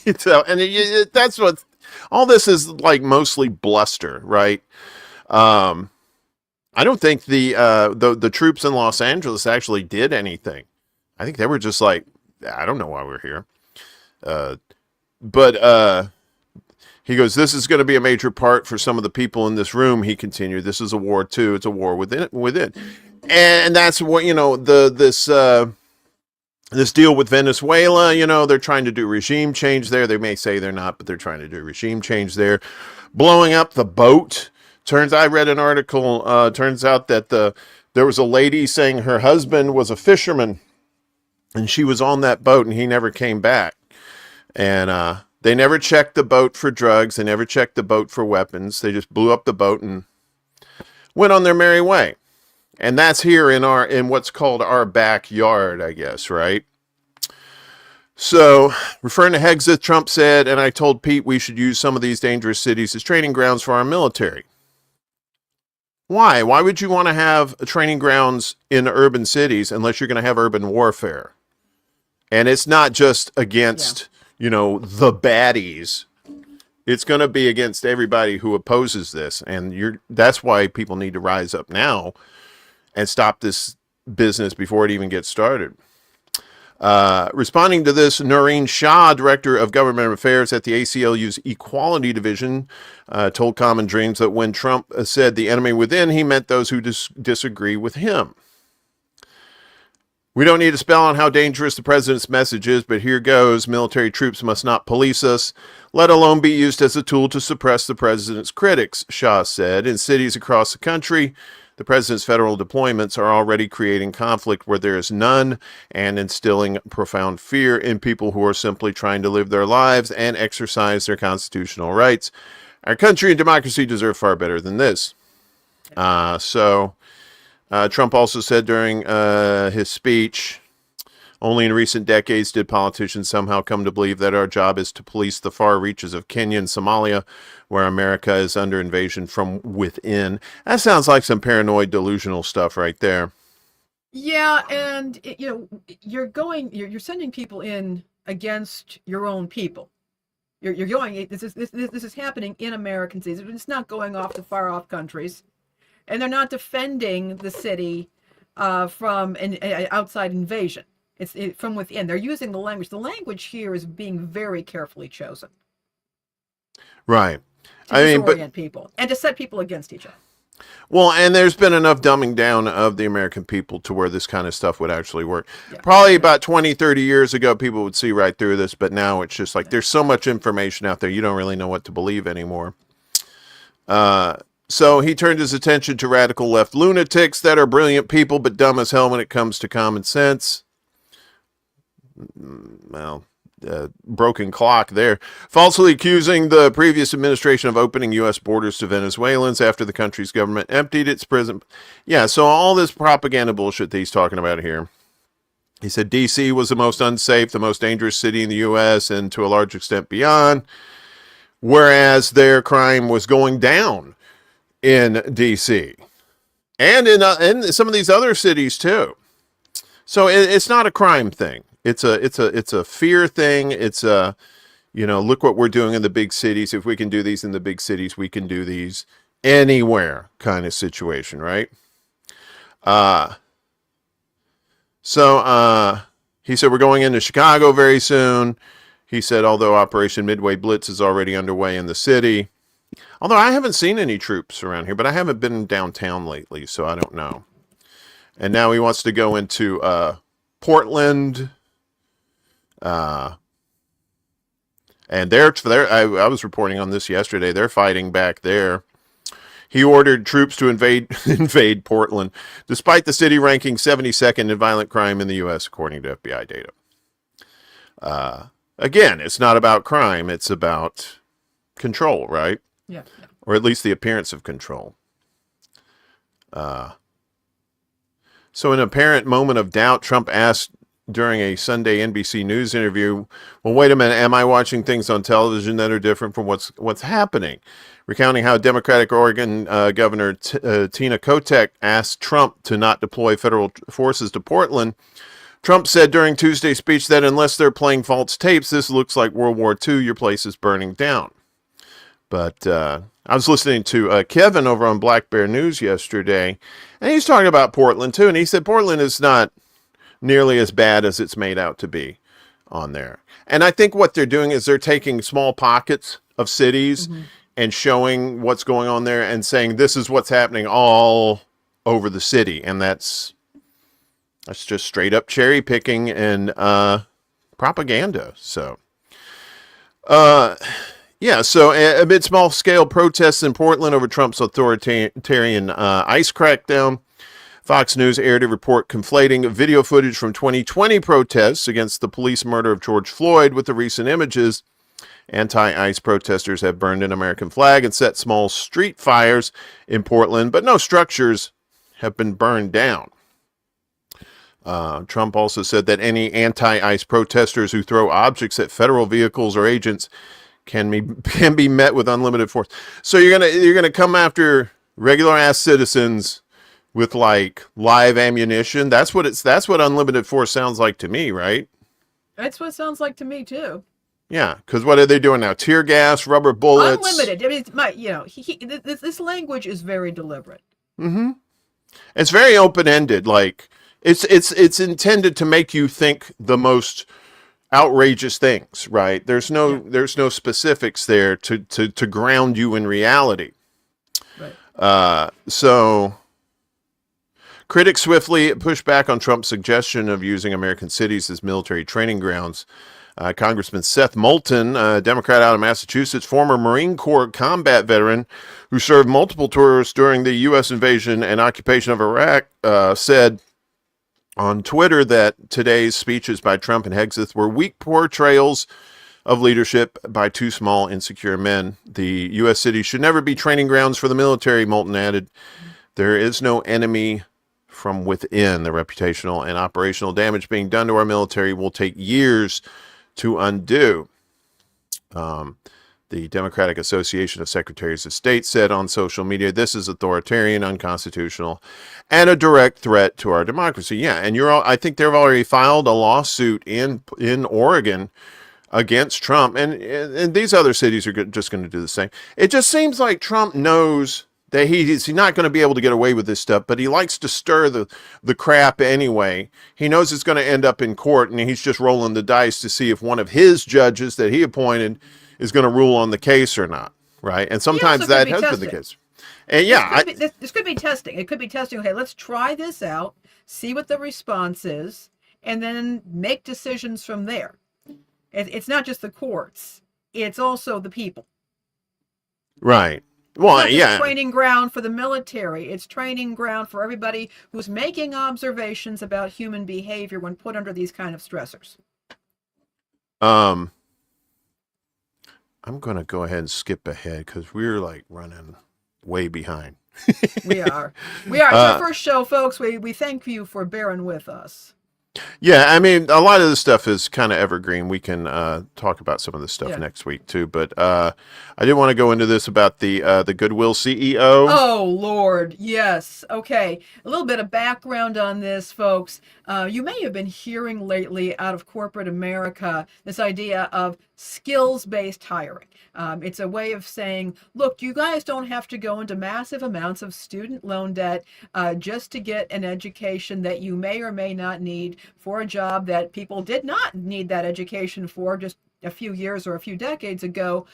That's what all this is like, mostly bluster, right? I don't think the troops in Los Angeles actually did anything. I think they were just like, I don't know why we're here. But he goes, this is going to be a major part for some of the people in this room. He continued, this is a war too. It's a war within. And that's what, this deal with Venezuela, they're trying to do regime change there. They may say they're not, but they're trying to do regime change there. Blowing up the boat. I read an article, turns out that there was a lady saying her husband was a fisherman and she was on that boat and he never came back. And they never checked the boat for drugs. They never checked the boat for weapons. They just blew up the boat and went on their merry way. And that's here in what's called our backyard, I guess, right? So, referring to Hegseth, Trump said, and I told Pete we should use some of these dangerous cities as training grounds for our military. Why? Why would you want to have training grounds in urban cities unless you're going to have urban warfare? And it's not just against, the baddies. It's going to be against everybody who opposes this. And that's why people need to rise up now and stop this business before it even gets started. Responding to this, Noreen Shah, Director of Government Affairs at the ACLU's Equality Division, told Common Dreams that when Trump said the enemy within, he meant those who disagree with him. We don't need to spell on how dangerous the president's message is, but here goes. Military troops must not police us, let alone be used as a tool to suppress the president's critics, Shah said. In cities across the country, the president's federal deployments are already creating conflict where there is none and instilling profound fear in people who are simply trying to live their lives and exercise their constitutional rights. Our country and democracy deserve far better than this. So Trump also said during his speech, only in recent decades did politicians somehow come to believe that our job is to police the far reaches of Kenya and Somalia, where America is under invasion from within. That sounds like some paranoid, delusional stuff right there. Yeah, and you're sending people in against your own people. You're going. This is happening in American cities. It's not going off to far off countries, and they're not defending the city from an outside invasion. It's from within. They're using the language. The language here is being very carefully chosen. Right. To disorient people and to set people against each other. Well, and there's been enough dumbing down of the American people to where this kind of stuff would actually work. Yeah. Probably about 20, 30 years ago, people would see right through this, but now it's just like there's so much information out there, you don't really know what to believe anymore. So he turned his attention to radical left lunatics that are brilliant people, but dumb as hell when it comes to common sense. Well, broken clock there. Falsely accusing the previous administration of opening U.S. borders to Venezuelans after the country's government emptied its prison. Yeah, so all this propaganda bullshit that he's talking about here. He said D.C. was the most unsafe, the most dangerous city in the U.S., and to a large extent beyond, whereas their crime was going down in D.C. and in some of these other cities too. So it's not a crime thing. It's a fear thing. It's a, look what we're doing in the big cities. If we can do these in the big cities, we can do these anywhere kind of situation, right? So he said we're going into Chicago very soon. He said, although Operation Midway Blitz is already underway in the city. Although I haven't seen any troops around here, but I haven't been downtown lately, so I don't know. And now he wants to go into Portland. And I was reporting on this yesterday. They're fighting back there. He ordered troops to invade Portland, despite the city ranking 72nd in violent crime in the U.S., according to FBI data. Again, it's not about crime. It's about control, right? Yeah. Or at least the appearance of control. So in an apparent moment of doubt, Trump asked during a Sunday NBC News interview, well, wait a minute, am I watching things on television that are different from what's happening? Recounting how Democratic Oregon Governor Tina Kotek asked Trump to not deploy federal forces to Portland, Trump said during Tuesday's speech that unless they're playing false tapes, this looks like World War II, your place is burning down. But I was listening to Kevin over on Black Bear News yesterday, and he's talking about Portland too, and he said Portland is not nearly as bad as it's made out to be on there. And I think what they're doing is they're taking small pockets of cities and showing what's going on there and saying this is what's happening all over the city. And that's just straight up cherry picking and propaganda. So, yeah, so amid small scale protests in Portland over Trump's authoritarian ICE crackdown, Fox News aired a report conflating video footage from 2020 protests against the police murder of George Floyd with the recent images. Anti-ICE protesters have burned an American flag and set small street fires in Portland, but no structures have been burned down. Trump also said that any anti-ICE protesters who throw objects at federal vehicles or agents can be met with unlimited force. So you're gonna come after regular ass citizens with like live ammunition. That's what unlimited force sounds like to me, right? That's what it sounds like to me too. Yeah, because what are they doing now? Tear gas, rubber bullets, unlimited. I mean, this language is very deliberate. Mm-hmm. It's very open ended. Like it's intended to make you think the most outrageous things, right? There's no specifics there to ground you in reality. Right. So. Critics swiftly pushed back on Trump's suggestion of using American cities as military training grounds. Congressman Seth Moulton, a Democrat out of Massachusetts, former Marine Corps combat veteran who served multiple tours during the U.S. invasion and occupation of Iraq, said on Twitter that today's speeches by Trump and Hegseth were weak portrayals of leadership by two small, insecure men. The U.S. cities should never be training grounds for the military, Moulton added. There is no enemy from within. The reputational and operational damage being done to our military will take years to undo. The Democratic Association of Secretaries of State said on social media, this is authoritarian, unconstitutional, and a direct threat to our democracy. Yeah, and I think they've already filed a lawsuit in Oregon against Trump, and these other cities are just going to do the same. It just seems like Trump knows that he's not going to be able to get away with this stuff, but he likes to stir the crap anyway. He knows it's going to end up in court, and he's just rolling the dice to see if one of his judges that he appointed is going to rule on the case or not, right? And sometimes that has been the case. And yeah, this could be testing. It could be testing. Okay, let's try this out, see what the response is, and then make decisions from there. It's not just the courts; it's also the people. Right. Well, it's training ground for the military. It's training ground for everybody who's making observations about human behavior when put under these kind of stressors. I'm going to go ahead and skip ahead because we're like running way behind. We are. It's our first show, folks. We thank you for bearing with us. Yeah, I mean, a lot of this stuff is kind of evergreen. We can talk about some of this stuff next week too. But I did want to go into this about the Goodwill CEO. Oh Lord, yes. Okay, a little bit of background on this, folks. You may have been hearing lately out of corporate America this idea of skills-based hiring. It's a way of saying, look, you guys don't have to go into massive amounts of student loan debt just to get an education that you may or may not need for a job that people did not need that education for just a few years or a few decades ago.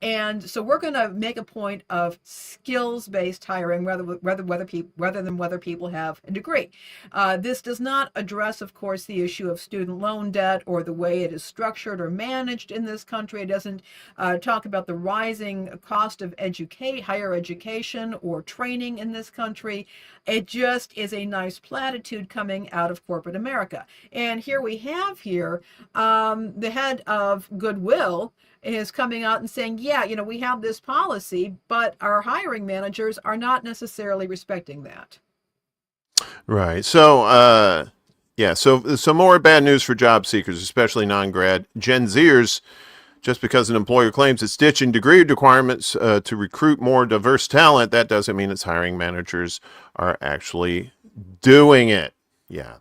And so we're going to make a point of skills-based hiring rather than whether people have a degree. This does not address, of course, the issue of student loan debt or the way it is structured or managed in this country. It doesn't talk about the rising cost of higher education or training in this country. It just is a nice platitude coming out of corporate America. And here we have the head of Goodwill is coming out and saying, yeah, we have this policy, but our hiring managers are not necessarily respecting that. Right. So, so more bad news for job seekers, especially non-grad Gen Zers. Just because an employer claims it's ditching degree requirements to recruit more diverse talent, that doesn't mean its hiring managers are actually doing it. Yeah.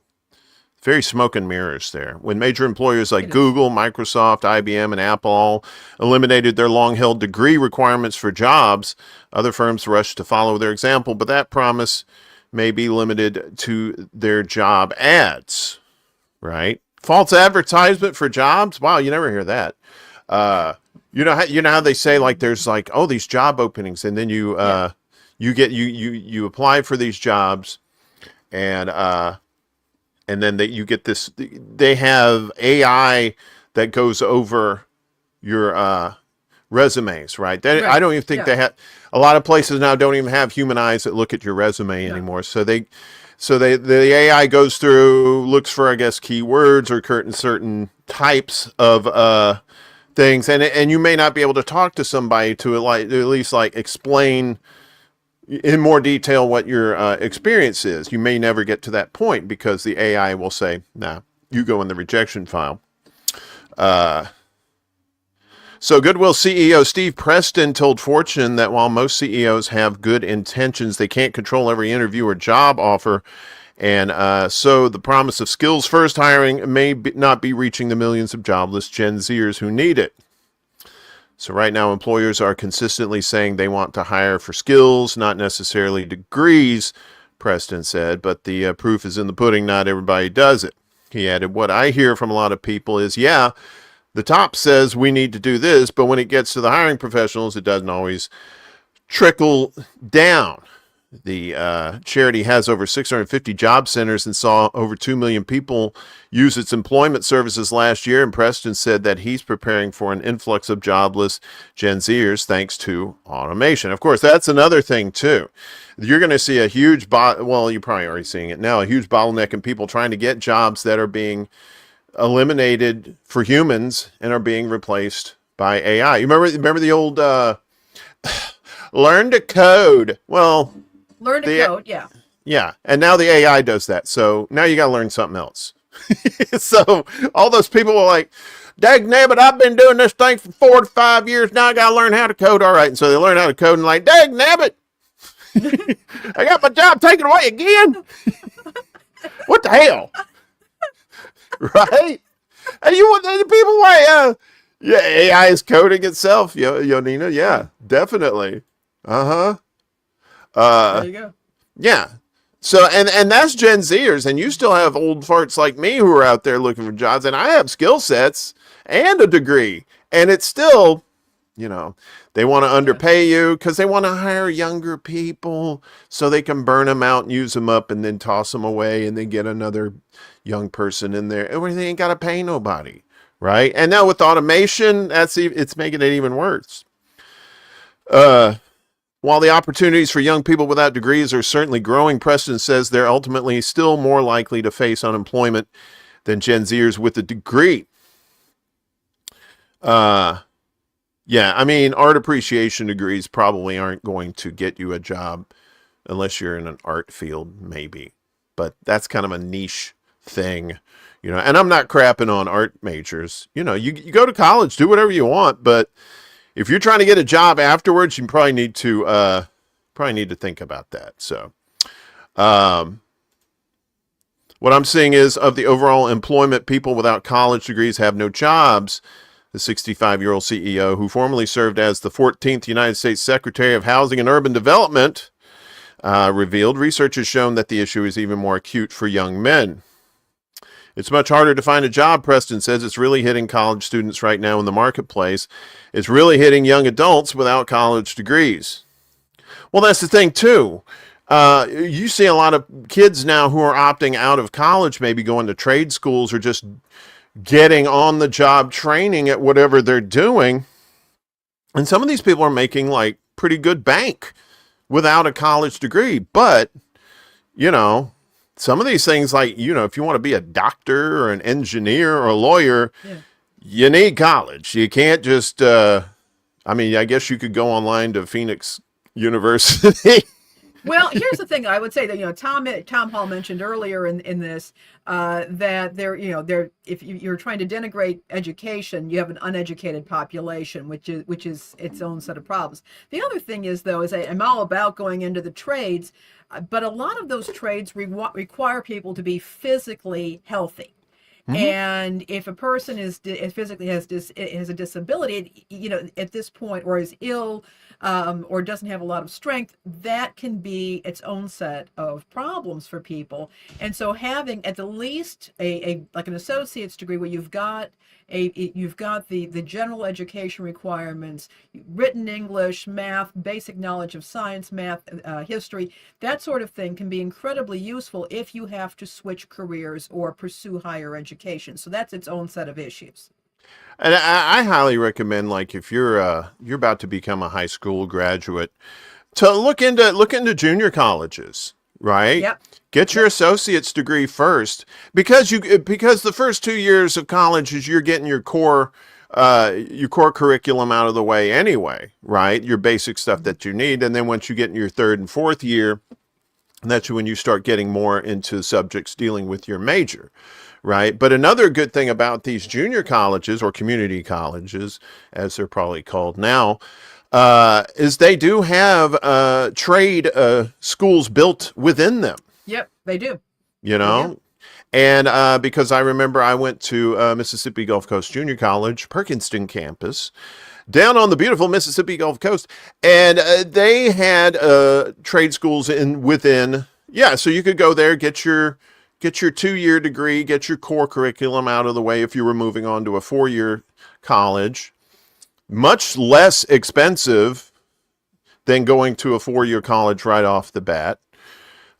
Very smoke and mirrors there. When major employers like Google, Microsoft, IBM, and Apple all eliminated their long-held degree requirements for jobs, other firms rushed to follow their example, but that promise may be limited to their job ads, right? False advertisement for jobs? Wow, you never hear that. You know how they say, like, there's like, oh, these job openings, and then you apply for these jobs, and then you get this. They have AI that goes over your resumes, right? I don't even think they have. A lot of places now don't even have human eyes that look at your resume anymore. So the AI goes through, looks for, I guess, keywords or certain types of things, and you may not be able to talk to somebody to at least explain in more detail what your experience is. You may never get to that point because the AI will say, nah, you go in the rejection file. So Goodwill CEO Steve Preston told Fortune that while most CEOs have good intentions, they can't control every interview or job offer. And so the promise of skills first hiring may not be reaching the millions of jobless Gen Zers who need it. So right now, employers are consistently saying they want to hire for skills, not necessarily degrees, Preston said, but the proof is in the pudding. Not everybody does it. He added, what I hear from a lot of people is, yeah, the top says we need to do this, but when it gets to the hiring professionals, it doesn't always trickle down. The charity has over 650 job centers and saw over 2 million people use its employment services last year. And Preston said that he's preparing for an influx of jobless Gen Zers thanks to automation. Of course, that's another thing, too. You're going to see a huge, you're probably already seeing it now, a huge bottleneck in people trying to get jobs that are being eliminated for humans and are being replaced by AI. You remember the old learn to code? Well, learn to code, yeah. Yeah. And now the AI does that. So now you got to learn something else. So all those people were like, dag nabbit, I've been doing this thing for 4 to 5 years. Now I got to learn how to code. All right. And so they learn how to code and like, dag nabbit, I got my job taken away again. What the hell? Right? And you want the people like, yeah, AI is coding itself, Nina. Yeah, definitely. Uh-huh. There you go. Yeah. So, and that's Gen Zers, and you still have old farts like me who are out there looking for jobs, and I have skill sets and a degree, and it's still, they want to underpay you because they want to hire younger people so they can burn them out and use them up and then toss them away and then get another young person in there. And they ain't got to pay nobody, right? And now with automation, it's making it even worse. While the opportunities for young people without degrees are certainly growing, Preston says they're ultimately still more likely to face unemployment than Gen Zers with a degree. Yeah, I mean, art appreciation degrees probably aren't going to get you a job unless you're in an art field, maybe. But that's kind of a niche thing, and I'm not crapping on art majors. You go to college, do whatever you want, but if you're trying to get a job afterwards, you probably need to think about that. So, what I'm seeing is of the overall employment, people without college degrees have no jobs. The 65-year-old CEO, who formerly served as the 14th United States Secretary of Housing and Urban Development, revealed research has shown that the issue is even more acute for young men. It's much harder to find a job, Preston says. It's really hitting college students right now in the marketplace. It's really hitting young adults without college degrees. Well, that's the thing, too. You see a lot of kids now who are opting out of college, maybe going to trade schools or just getting on the job training at whatever they're doing. And some of these people are making like pretty good bank without a college degree. But, some of these things like, if you want to be a doctor or an engineer or a lawyer, you need college. You can't just, I guess you could go online to Phoenix University. Well, here's the thing. I would say that Tom Hall mentioned earlier in this that if you're trying to denigrate education, you have an uneducated population, which is its own set of problems. The other thing is I'm all about going into the trades, but a lot of those trades require people to be physically healthy. Mm-hmm. And if a person physically has a disability, at this point, or is ill, or doesn't have a lot of strength, that can be its own set of problems for people. And so having at the least like an associate's degree where you've got the general education requirements, written English, math, basic knowledge of science, math, history, that sort of thing can be incredibly useful if you have to switch careers or pursue higher education. So that's its own set of issues. And I highly recommend, like, if you're about to become a high school graduate, to look into junior colleges, right? Yep. Get your associate's degree first, because the first 2 years of college is you're getting your core curriculum out of the way anyway, right? Your basic stuff that you need, and then once you get in your third and fourth year, that's when you start getting more into subjects dealing with your major. Right. But another good thing about these junior colleges, or community colleges, as they're probably called now, is they do have trade schools built within them. Yep, they do. And because I remember I went to Mississippi Gulf Coast Junior College, Perkinston campus, down on the beautiful Mississippi Gulf Coast, and they had trade schools within. Yeah, so you could go there, get your 2-year degree, get your core curriculum out of the way if you were moving on to a 4-year college. Much less expensive than going to a 4-year college right off the bat.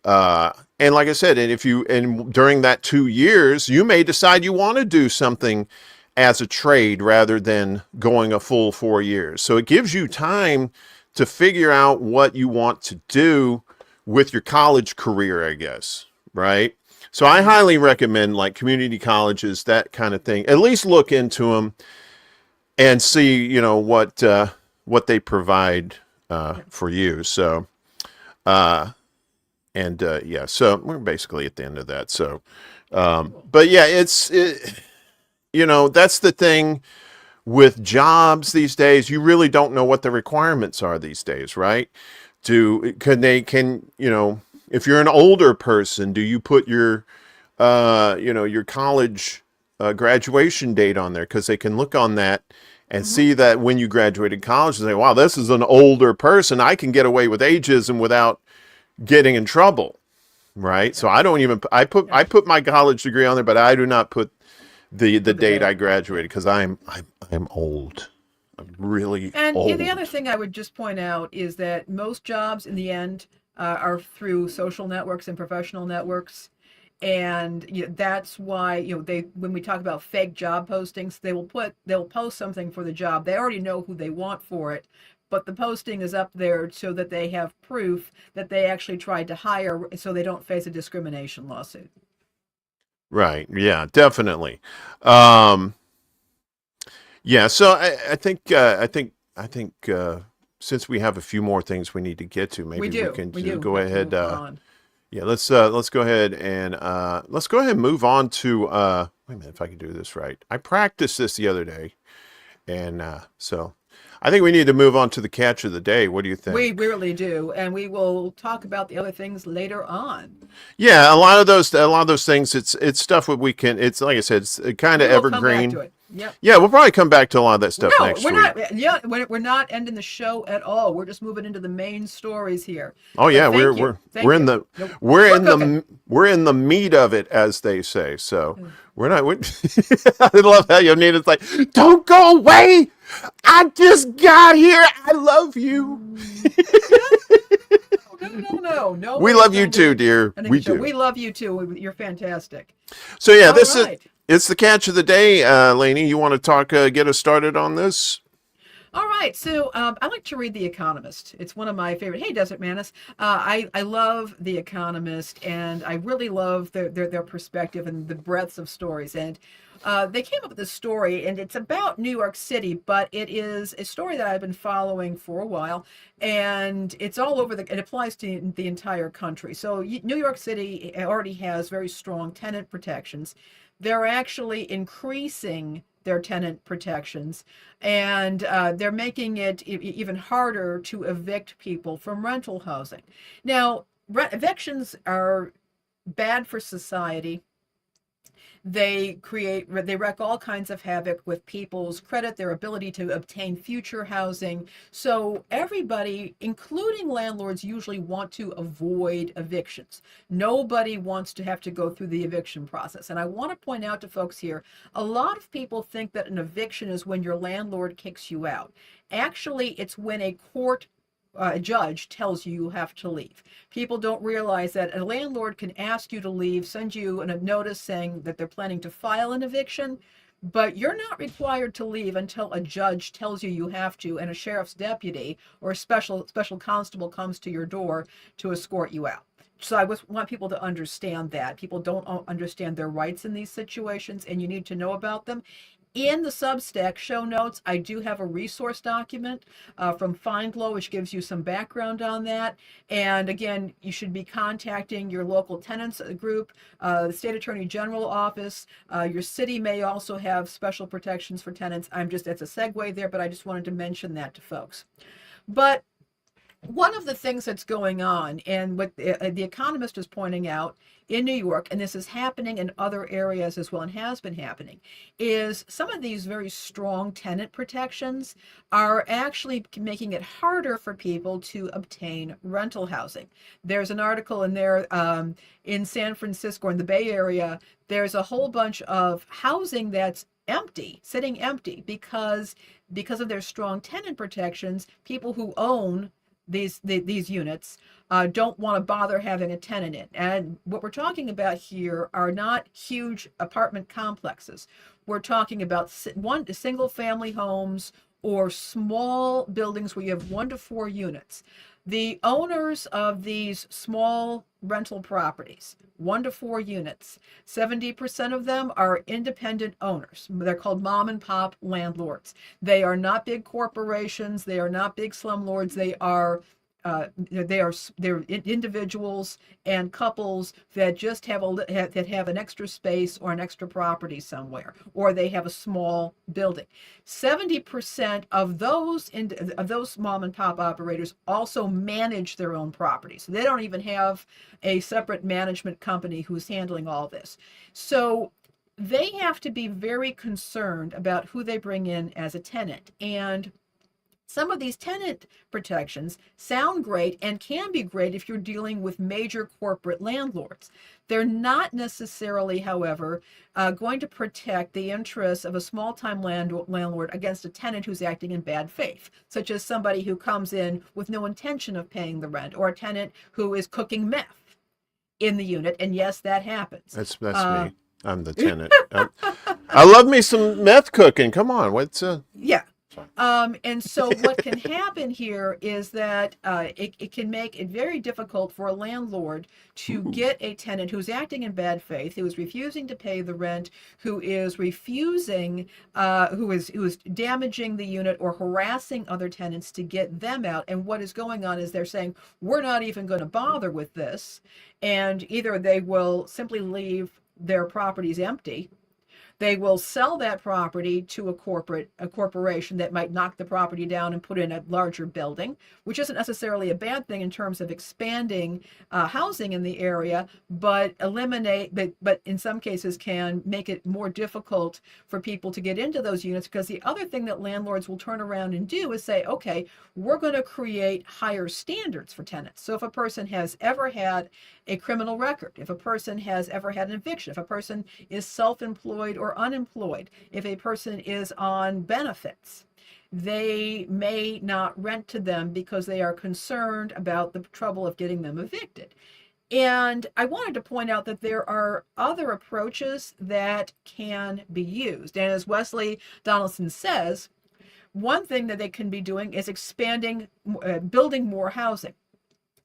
And like I said, and during that 2 years, you may decide you want to do something as a trade rather than going a full 4 years. So it gives you time to figure out what you want to do with your college career, I guess, right? So I highly recommend, like, community colleges, that kind of thing. At least look into them and see, what they provide for you. So, and And yeah, so we're basically at the end of that. So, Cool. but yeah, that's the thing with jobs these days. You really don't know what the requirements are these days, right? If you're an older person, do you put your college graduation date on there? Because they can look on that and Hmm. see that when you graduated college and say, wow, this is an older person. I can get away with ageism without getting in trouble. Right. So I don't even, Yeah. I put my college degree on there, but I do not put the Put the date date. I graduated because I'm old. I'm really And the other old. thing I would just point out is that most jobs in the end are through social networks and professional networks. And that's why they when we talk about fake job postings, they'll post something for the job. They already know who they want for it, but the posting is up there so that they have proof that they actually tried to hire, so they don't face a discrimination lawsuit. Right. Yeah, definitely. Um, yeah. So I think since we have a few more things we need to get to, We maybe we do. can We just do. go We have to ahead. move on. Yeah, let's go ahead and move on to wait a minute if I can do this right. I practiced this the other day, and so I think we need to move on to the catch of the day. What do you We think? really do, and we will talk about the other things later on. Yeah, a lot of those things. It's stuff that we can. It's like I said, it's kind of We will come back to evergreen. it. Yep. Yeah, we'll probably come back to a lot of that stuff No, next we're week. not. Yeah, we're not ending the show at all. We're just moving into the main stories here. Oh But yeah, thank you, we're thank in you. the No, we're cooking. we're in the meat of it, as they say. So we're not. I love how Yonita's like, "Don't go away. I just got here. I love you. No, no, no, no. No We way love is you too, ending dear. the We show. do." We love you too. You're fantastic. So yeah, All this is right. it's the catch of the day, Lainey. You want to talk? Get us started on this? All right, so I like to read The Economist. It's one of my favorite. Hey, Desert Manis, I love The Economist, and I really love their perspective and the breadths of stories. And they came up with this story, and it's about New York City, but it is a story that I've been following for a while, and it's all over the. It applies to the entire country. So New York City already has very strong tenant protections. They're actually increasing their tenant protections, and they're making it even harder to evict people from rental housing. Now, evictions are bad for society. They wreak all kinds of havoc with people's credit, their ability to obtain future housing. So everybody, including landlords, usually want to avoid evictions. Nobody wants to have to go through the eviction process. And I want to point out to folks here, a lot of people think that an eviction is when your landlord kicks you out. Actually, it's when a court judge tells you you have to leave. People don't realize that a landlord can ask you to leave, send you a notice saying that they're planning to file an eviction, but you're not required to leave until a judge tells you you have to, and a sheriff's deputy or a special constable comes to your door to escort you out. So I want people to understand that. People don't understand their rights in these situations, and you need to know about them. In the Substack show notes, I do have a resource document from FindLaw, which gives you some background on that. And again, you should be contacting your local tenants group, the State Attorney General office. Your city may also have special protections for tenants. That's a segue there, but I just wanted to mention that to folks. But one of the things that's going on, and what the Economist is pointing out in New York, and this is happening in other areas as well and has been happening, is some of these very strong tenant protections are actually making it harder for people to obtain rental housing. There's an article in there in San Francisco, in the Bay Area, there's a whole bunch of housing that's empty, sitting empty, because of their strong tenant protections. People who own these units don't want to bother having a tenant in. And what we're talking about here are not huge apartment complexes. We're talking about single family homes or small buildings where you have 1 to 4 units. The owners of these small rental properties, 1 to 4 units, 70% of them are independent owners. They're called mom and pop landlords. They are not big corporations. They are not big slumlords. They are they're individuals and couples that just that have an extra space or an extra property somewhere, or they have a small building. 70% of those mom and pop operators also manage their own property, so they don't even have a separate management company who's handling all this. So they have to be very concerned about who they bring in as a tenant. And some of these tenant protections sound great and can be great if you're dealing with major corporate landlords. They're not necessarily, however, going to protect the interests of a small-time landlord against a tenant who's acting in bad faith, such as somebody who comes in with no intention of paying the rent, or a tenant who is cooking meth in the unit. And yes, that happens. That's me. I'm the tenant. I love me some meth cooking. Come on, what's yeah. And so what can happen here is that it can make it very difficult for a landlord to get a tenant who's acting in bad faith, who is refusing to pay the rent, who is refusing, who is damaging the unit or harassing other tenants to get them out. And what is going on is they're saying, we're not even going to bother with this. And either they will simply leave their properties empty. They will sell that property to a corporation that might knock the property down and put in a larger building, which isn't necessarily a bad thing in terms of expanding housing in the area, but in some cases can make it more difficult for people to get into those units. Because the other thing that landlords will turn around and do is say, okay, we're going to create higher standards for tenants. So if a person has ever had a criminal record, if a person has ever had an eviction, if a person is self-employed or unemployed, if a person is on benefits, they may not rent to them because they are concerned about the trouble of getting them evicted. And I wanted to point out that there are other approaches that can be used. And as Wesley Donaldson says, one thing that they can be doing is expanding, building more housing.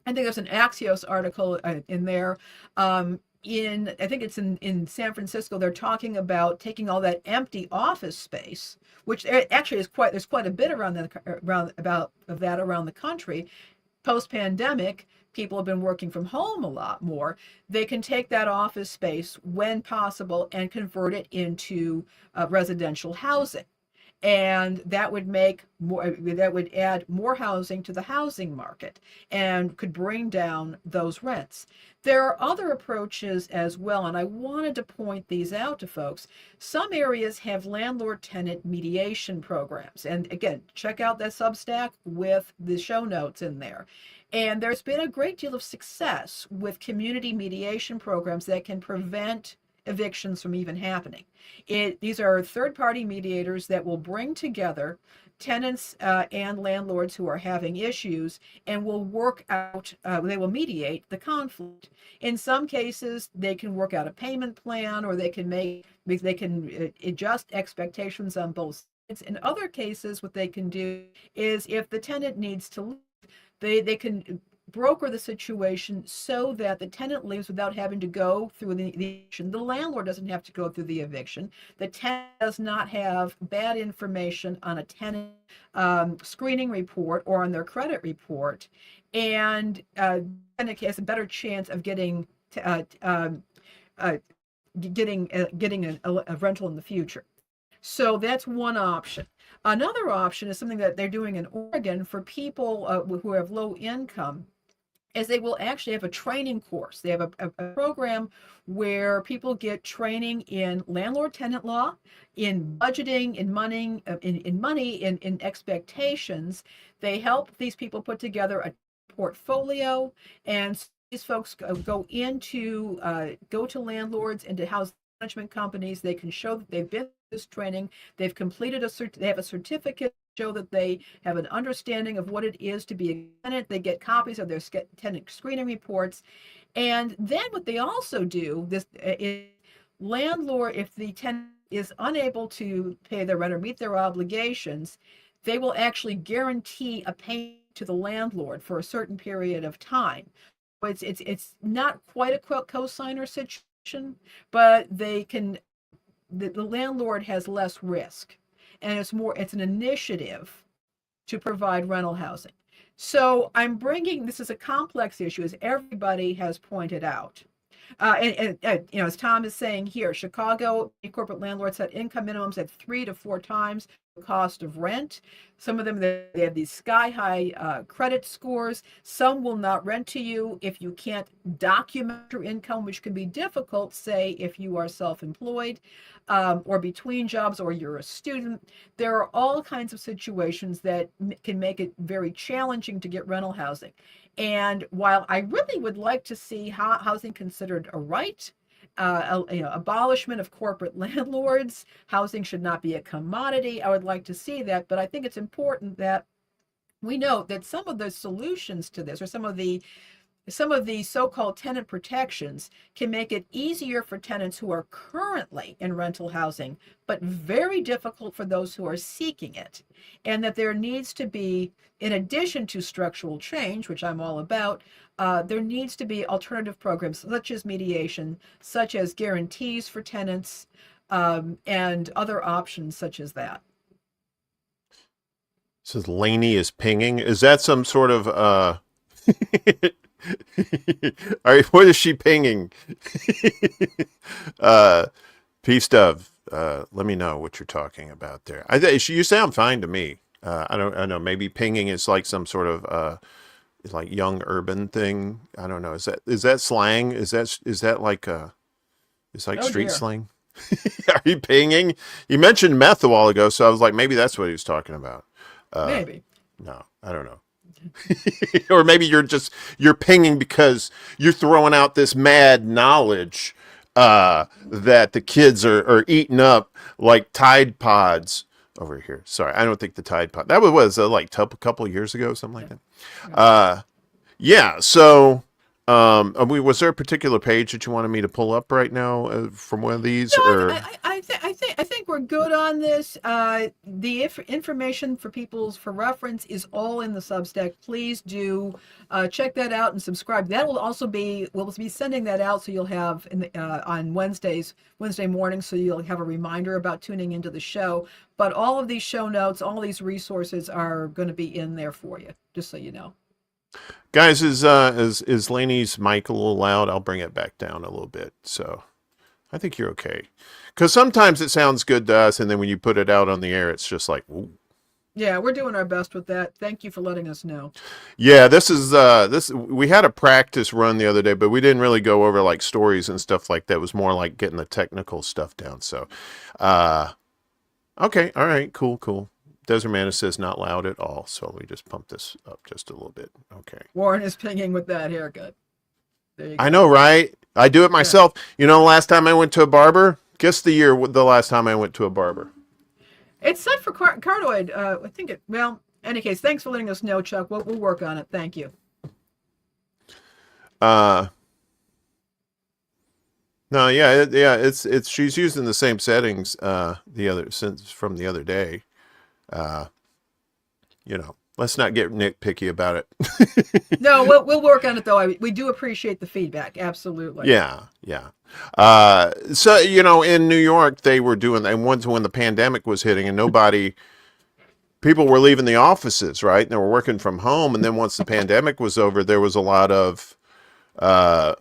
I think there's an Axios article in there. I think it's in San Francisco. They're talking about taking all that empty office space, which actually there's quite a bit around the country. Post-pandemic, people have been working from home a lot more. They can take that office space when possible and convert it into residential housing. And that would add more housing to the housing market and could bring down those rents. There are other approaches as well, and I wanted to point these out to folks. Some areas have landlord-tenant mediation programs. And again, check out that Substack with the show notes in there. And there's been a great deal of success with community mediation programs that can prevent evictions from even happening. These are third-party mediators that will bring together tenants and landlords who are having issues and will work out, they will mediate the conflict. In some cases, they can work out a payment plan, or they can adjust expectations on both sides. In other cases, what they can do is, if the tenant needs to leave, they can broker the situation so that the tenant leaves without having to go through the eviction. The landlord doesn't have to go through the eviction. The tenant does not have bad information on a tenant screening report or on their credit report, and tenant has a better chance of getting a rental in the future. So that's one option. Another option is something that they're doing in Oregon for people who have low income, is they will actually have a training course. They have a program where people get training in landlord-tenant law, in budgeting, in money, in expectations. They help these people put together a portfolio, and these folks go to landlords and to house management companies. They can show that they've been through this training, they've completed they have a certificate, show that they have an understanding of what it is to be a tenant. They get copies of their tenant screening reports. And then what they also do is, landlord, if the tenant is unable to pay their rent or meet their obligations, they will actually guarantee a payment to the landlord for a certain period of time. It's not quite a co-signer situation, but the landlord has less risk, and it's an initiative to provide rental housing. So I'm bringing, this is a complex issue, as everybody has pointed out. As Tom is saying here, Chicago corporate landlords set income minimums at 3 to 4 times the cost of rent. Some of them, they have these sky high credit scores. Some will not rent to you if you can't document your income, which can be difficult, say, if you are self-employed or between jobs or you're a student. There are all kinds of situations that can make it very challenging to get rental housing. And while I really would like to see housing considered a right, abolishment of corporate landlords, housing should not be a commodity. I would like to see that, but I think it's important that we note that some of the solutions to this, or some of the so-called tenant protections, can make it easier for tenants who are currently in rental housing, but very difficult for those who are seeking it. And that there needs to be, in addition to structural change, which I'm all about, there needs to be alternative programs such as mediation, such as guarantees for tenants, and other options such as that. Says Laney is pinging. Is that some sort of all right, what is she pinging? Peace Dove, let me know what you're talking about there. You sound fine to me. I know, maybe pinging is like some sort of like young urban thing. I don't know. Is that slang? Is that like it's like street slang? Are you pinging? You mentioned meth a while ago, so I was like, maybe that's what he was talking about. Maybe. No, I don't know. Or maybe you're pinging because you're throwing out this mad knowledge that the kids are eating up like Tide Pods over here. Sorry, I don't think the Tide Pod, that was like a couple of years ago, something like that. Yeah. So, was there a particular page that you wanted me to pull up right now from one of these? No, I think we're good on this. The information for reference is all in the Substack. Please do check that out and subscribe. That will also we'll be sending that out, so you'll have on Wednesday morning, so you'll have a reminder about tuning into the show. But all of these show notes, all these resources are going to be in there for you, just so you know. Guys, is Laney's mic a little loud? I'll bring it back down a little bit. So I think you're okay. Because sometimes it sounds good to us, and then when you put it out on the air, it's just like, ooh. Yeah, we're doing our best with that. Thank you for letting us know. Yeah, this is we had a practice run the other day, but we didn't really go over like stories and stuff like that. It was more like getting the technical stuff down. So okay, all right, cool. Desert Mana says not loud at all, so we just pump this up just a little bit. Okay. Warren is pinging with that haircut. There you go. I know, right? I do it myself. Yeah. You know, the last time I went to a barber? Guess the last time I went to a barber. It's set for cardioid. I think it. Well, in any case, thanks for letting us know, Chuck. We'll work on it. Thank you. No, yeah. It's she's using the same settings from the other day. Let's not get nitpicky about it. No, we'll work on it though. We do appreciate the feedback. Absolutely. Yeah. So in New York they were doing, and once when the pandemic was hitting and people were leaving the offices, right? And they were working from home. And then once the pandemic was over, there was a lot of, I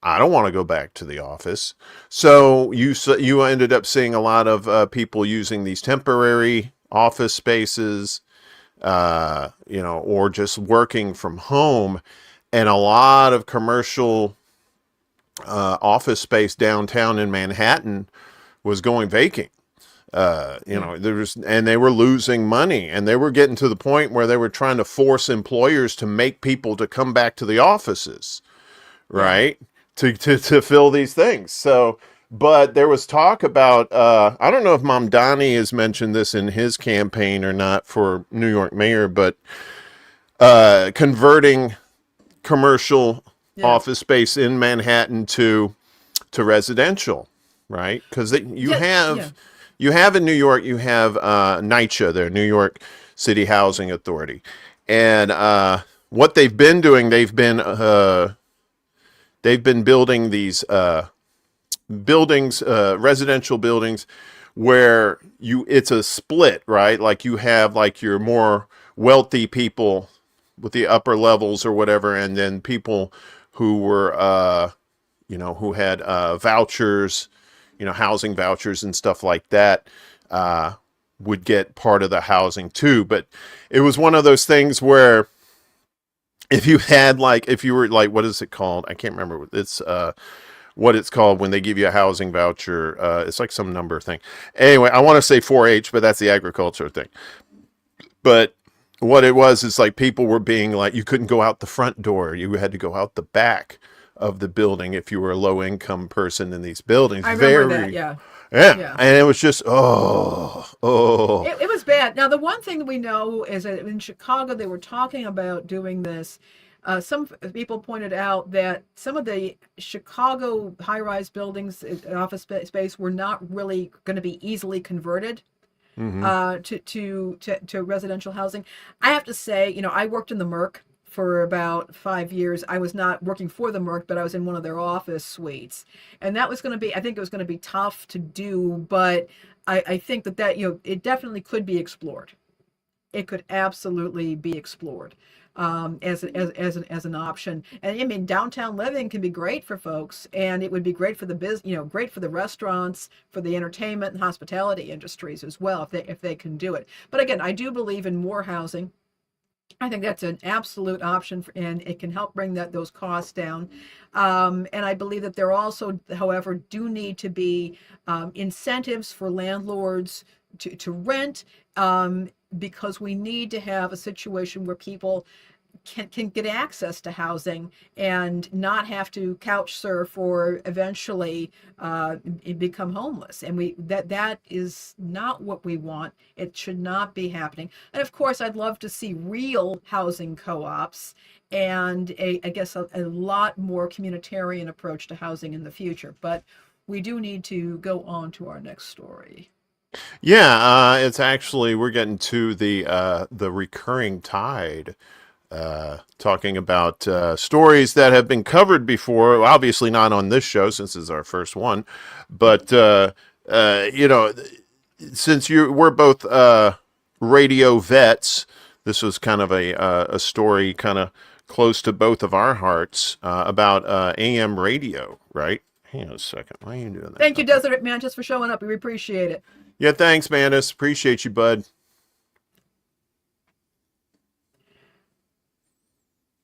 don't want to go back to the office. So you ended up seeing a lot of people using these temporary office spaces, or just working from home, and a lot of commercial office space downtown in Manhattan was going vacant. And they were losing money, and they were getting to the point where they were trying to force employers to make people to come back to the offices, right? To fill these things. So, but there was talk about, I don't know if Mamdani has mentioned this in his campaign or not for New York mayor, but converting commercial office space in Manhattan to residential, right? Because you have in New York, you have NYCHA, their New York City Housing Authority, and what they've been doing, they've been building these buildings, residential buildings, where it's a split, right? Like you have like your more wealthy people with the upper levels or whatever, and then people who were who had vouchers, housing vouchers and stuff like that, would get part of the housing too. But it was one of those things where if you had if you were what is it called? I can't remember. It's what it's called when they give you a housing voucher. It's like some number thing. Anyway, I want to say 4-H, but that's the agriculture thing. But what it was is people were being you couldn't go out the front door. You had to go out the back of the building if you were a low income person in these buildings. I remember that, yeah. Yeah. And it was just, It was bad. Now, the one thing that we know is that in Chicago, they were talking about doing this. Some people pointed out that some of the Chicago high-rise buildings, office space, were not really going to be easily converted to residential housing. I have to say, I worked in the Merck for about 5 years. I was not working for the Merck, but I was in one of their office suites. And that was going to be, I think it was going to be tough to do, but I think that it definitely could be explored. It could absolutely be explored as an option. And I mean, downtown living can be great for folks, and it would be great for the great for the restaurants, for the entertainment and hospitality industries as well, if they can do it. But again, I do believe in more housing. I think that's an absolute option, and it can help bring those costs down. And I believe that there also, however, do need to be incentives for landlords to rent, because we need to have a situation where people can get access to housing and not have to couch surf or eventually become homeless. And that is not what we want. It should not be happening. And of course, I'd love to see real housing co-ops and I guess a lot more communitarian approach to housing in the future. But we do need to go on to our next story. Yeah, it's actually, we're getting to the recurring tide, talking about stories that have been covered before. Obviously not on this show since it's our first one, but since we're both radio vets, this was kind of a story kind of close to both of our hearts, about AM radio, right? Hang on a second. Why are you doing that? Thank you, Desert Man, just for showing up. We appreciate it. Yeah, thanks, Mandis. Appreciate you, bud.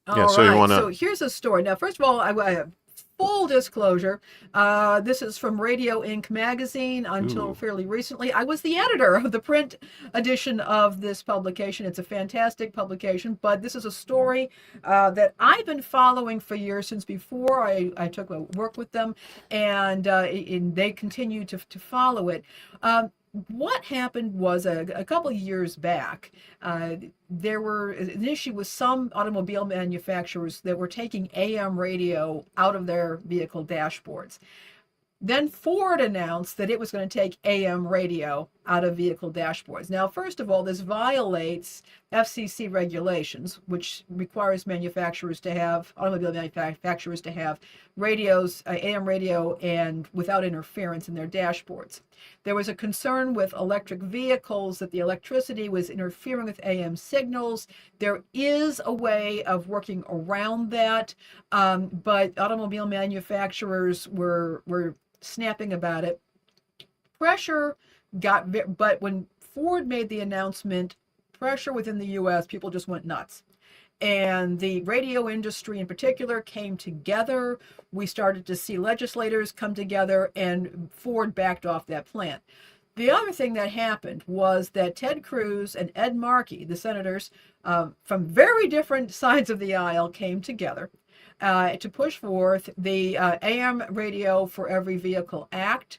All right. So here's a story. Now, first of all, I have full disclosure. This is from Radio Inc. magazine. Until fairly recently, I was the editor of the print edition of this publication. It's a fantastic publication, but this is a story that I've been following for years, since before I took work with them, and they continue to follow it. What happened was a couple of years back, there were an issue with some automobile manufacturers that were taking AM radio out of their vehicle dashboards. Then Ford announced that it was going to take AM radio out of vehicle dashboards. Now, first of all, this violates FCC regulations, which requires automobile manufacturers to have radios, AM radio, and without interference in their dashboards. There was a concern with electric vehicles that the electricity was interfering with AM signals. There is a way of working around that, but automobile manufacturers were snapping about it. But when Ford made the announcement, pressure within the U.S., people just went nuts. And the radio industry in particular came together. We started to see legislators come together, and Ford backed off that plan. The other thing that happened was that Ted Cruz and Ed Markey, the senators from very different sides of the aisle, came together to push forth the AM Radio for Every Vehicle Act.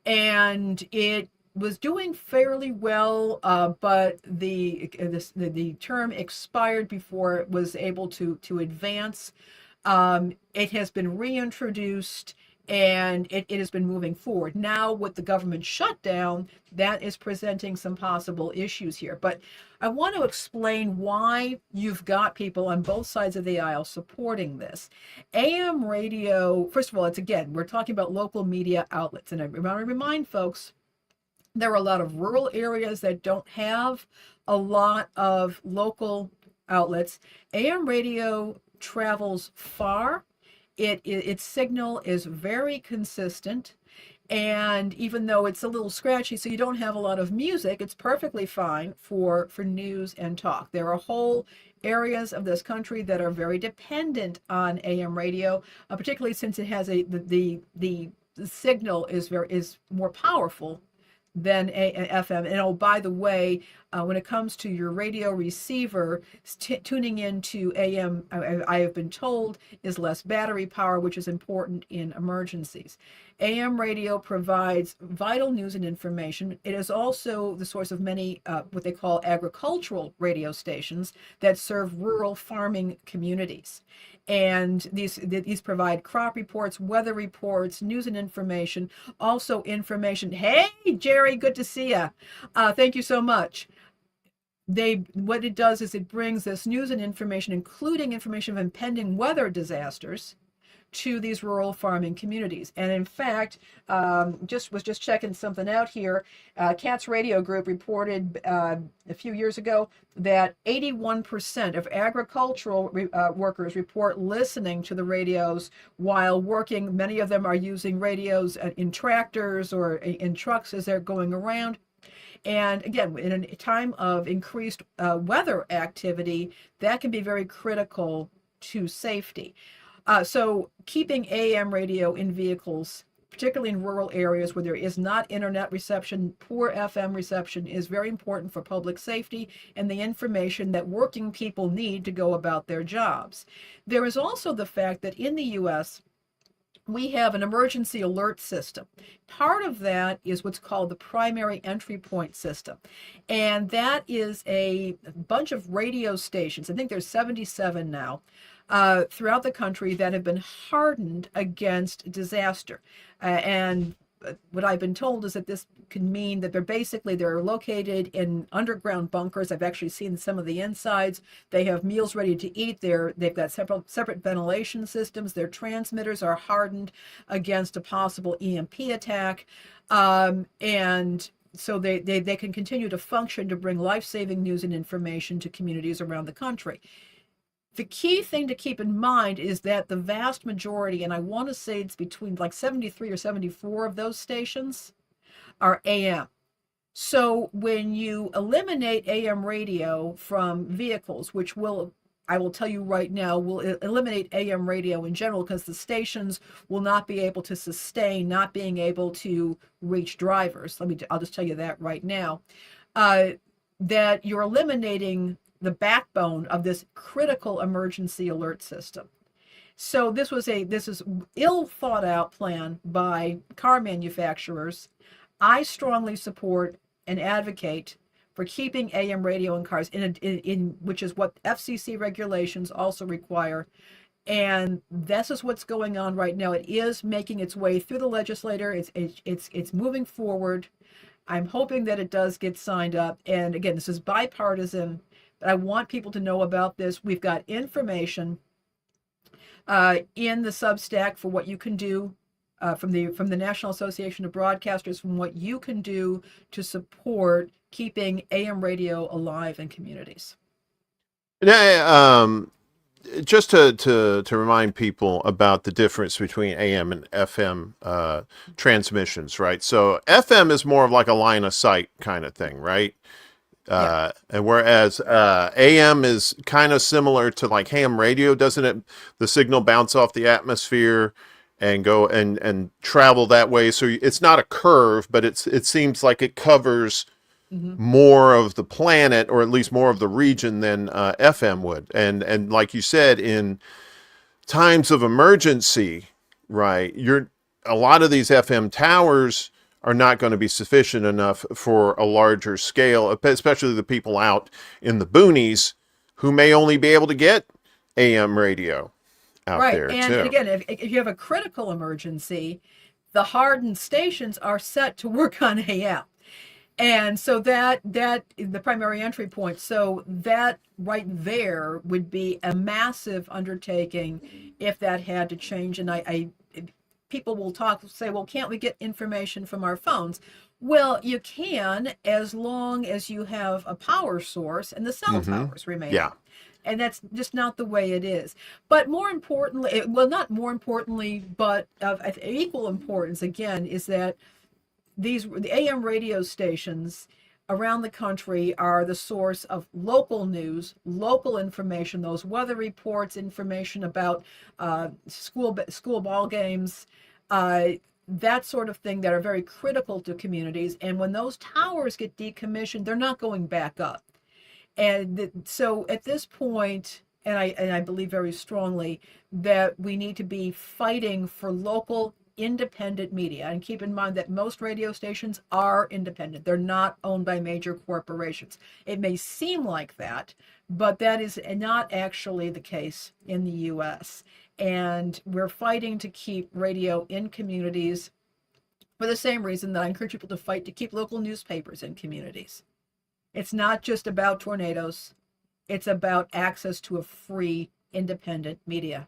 And it was doing fairly well, but the term expired before it was able to advance. It has been reintroduced, and it has been moving forward. Now, with the government shutdown, that is presenting some possible issues here. But I want to explain why you've got people on both sides of the aisle supporting this. AM radio, first of all, we're talking about local media outlets. And I want to remind folks, there are a lot of rural areas that don't have a lot of local outlets, AM radio travels far. Its signal is very consistent. And even though it's a little scratchy, so you don't have a lot of music, it's perfectly fine for news and talk. There are whole areas of this country that are very dependent on AM radio, particularly since it has the signal is more powerful than FM. And oh, by the way, when it comes to your radio receiver, tuning into AM, I have been told, is less battery power, which is important in emergencies. AM radio provides vital news and information. It is also the source of many what they call agricultural radio stations that serve rural farming communities. And these provide crop reports, weather reports, news and information, also information. Hey, Jerry, good to see you. Thank you so much. What it does is it brings this news and information, including information of impending weather disasters, to these rural farming communities. And in fact, just checking something out here. Cats Radio Group reported a few years ago that 81% of agricultural workers report listening to the radios while working. Many of them are using radios in tractors or in trucks as they're going around. And again, in a time of increased weather activity, that can be very critical to safety. So keeping AM radio in vehicles, particularly in rural areas where there is not internet reception, poor FM reception, is very important for public safety and the information that working people need to go about their jobs. There is also the fact that in the U.S., we have an emergency alert system. Part of that is what's called the primary entry point system. And that is a bunch of radio stations. I think there's 77 now. Throughout the country that have been hardened against disaster. And what I've been told is that this can mean that they're located in underground bunkers. I've actually seen some of the insides. They have meals ready to eat. They've got separate ventilation systems. Their transmitters are hardened against a possible EMP attack. And so they can continue to function to bring life-saving news and information to communities around the country. The key thing to keep in mind is that the vast majority, and I want to say it's between like 73 or 74 of those stations, are AM. So when you eliminate AM radio from vehicles, which I will tell you right now, will eliminate AM radio in general because the stations will not be able to sustain not being able to reach drivers. I'll just tell you that right now. That you're eliminating the backbone of this critical emergency alert system. So this is ill thought out plan by car manufacturers. I strongly support and advocate for keeping AM radio in cars, in which is what FCC regulations also require. And this is what's going on right now. It is making its way through the legislature. It's moving forward. I'm hoping that it does get signed up. And again, this is bipartisan. But I want people to know about this. We've got information in the Substack for what you can do from the National Association of Broadcasters, from what you can do to support keeping AM radio alive in communities. Just to remind people about the difference between AM and FM transmissions, right? So FM is more of like a line of sight kind of thing, right? Yeah. And whereas AM is kind of similar to like ham radio, doesn't it? The signal bounce off the atmosphere and go and travel that way. So it's not a curve, but it seems like it covers more of the planet, or at least more of the region than FM would. And like you said, in times of emergency, right? A lot of these FM towers are not going to be sufficient enough for a larger scale, especially the people out in the boonies who may only be able to get AM radio out there too. And again, if you have a critical emergency, the hardened stations are set to work on AM. And so that the primary entry point. So that right there would be a massive undertaking if that had to change. And people will say, well, can't we get information from our phones? Well, you can, as long as you have a power source and the cell towers remain. Yeah. And that's just not the way it is. But more importantly, well, not more importantly, but of equal importance, again, is that the AM radio stations around the country are the source of local news, local information, those weather reports, information about school ball games, that sort of thing that are very critical to communities. And when those towers get decommissioned, they're not going back up. And so at this point, and I believe very strongly that we need to be fighting for local independent media. And keep in mind that most radio stations are independent. They're not owned by major corporations. It may seem like that, but that is not actually the case in the US. And we're fighting to keep radio in communities for the same reason that I encourage people to fight to keep local newspapers in communities. It's not just about tornadoes. It's about access to a free, independent media.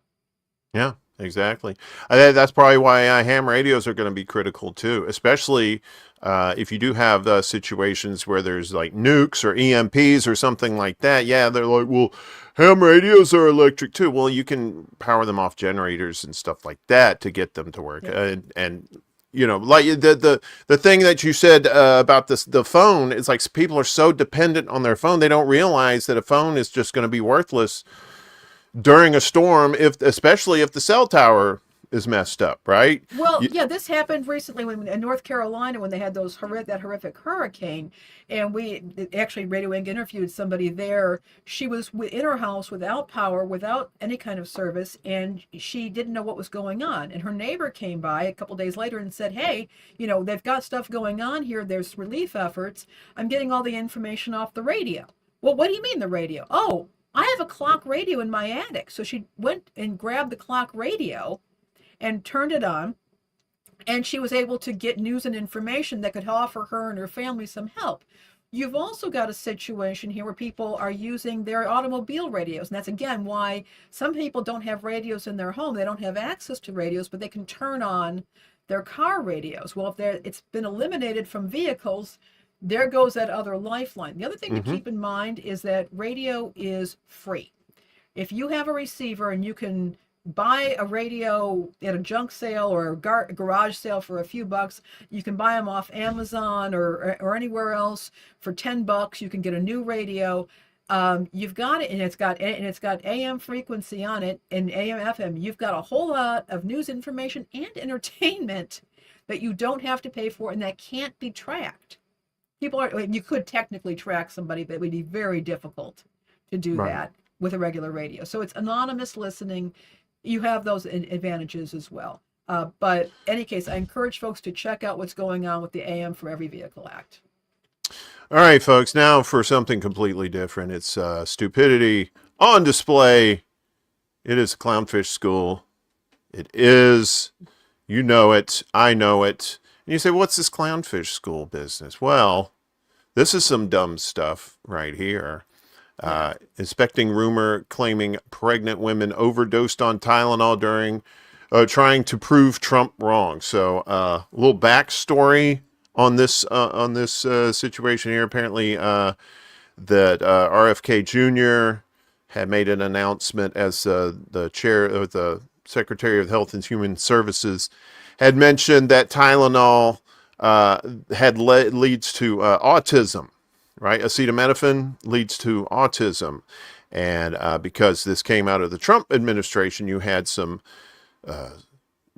Yeah, exactly. That's probably why ham radios are going to be critical too, especially if you do have situations where there's like nukes or EMPs or something like that. Yeah, they're like, well, ham radios are electric too. Well, you can power them off generators and stuff like that to get them to work. Yeah. And you know, like the thing that you said about the phone, it's like people are so dependent on their phone, they don't realize that a phone is just going to be worthless during a storm, especially if the cell tower is messed up, right? Well, yeah, this happened recently in North Carolina when they had that horrific hurricane, and we actually Radio Inc. interviewed somebody there. She was in her house without power, without any kind of service, and she didn't know what was going on. And her neighbor came by a couple days later and said, "Hey, they've got stuff going on here. There's relief efforts. I'm getting all the information off the radio." Well, what do you mean the radio? Oh, I have a clock radio in my attic. So she went and grabbed the clock radio and turned it on, and she was able to get news and information that could offer her and her family some help. You've also got a situation here where people are using their automobile radios, and that's again why some people don't have radios in their home. They don't have access to radios, but they can turn on their car radios. Well, if it's been eliminated from vehicles, there goes that other lifeline. The other thing to keep in mind is that radio is free. If you have a receiver and you can buy a radio at a junk sale or a garage sale for a few bucks, you can buy them off Amazon or anywhere else for $10. You can get a new radio. You've got it, and it's got AM frequency on it and AM FM. You've got a whole lot of news information and entertainment that you don't have to pay for and that can't be tracked. You could technically track somebody, but it would be very difficult to do that with a regular radio. So it's anonymous listening. You have those advantages as well. But in any case, I encourage folks to check out what's going on with the AM for Every Vehicle Act. All right, folks, now for something completely different. It's stupidity on display. It is a clownfish school. It is. You know it. I know it. And you say, what's this clownfish school business? Well, this is some dumb stuff right here. Inspecting rumor claiming pregnant women overdosed on Tylenol during trying to prove Trump wrong. So a little backstory on this situation here. Apparently that RFK Jr. had made an announcement as the chair of the Secretary of Health and Human Services had mentioned that Tylenol leads to autism, right? Acetaminophen leads to autism. And because this came out of the Trump administration, you had some,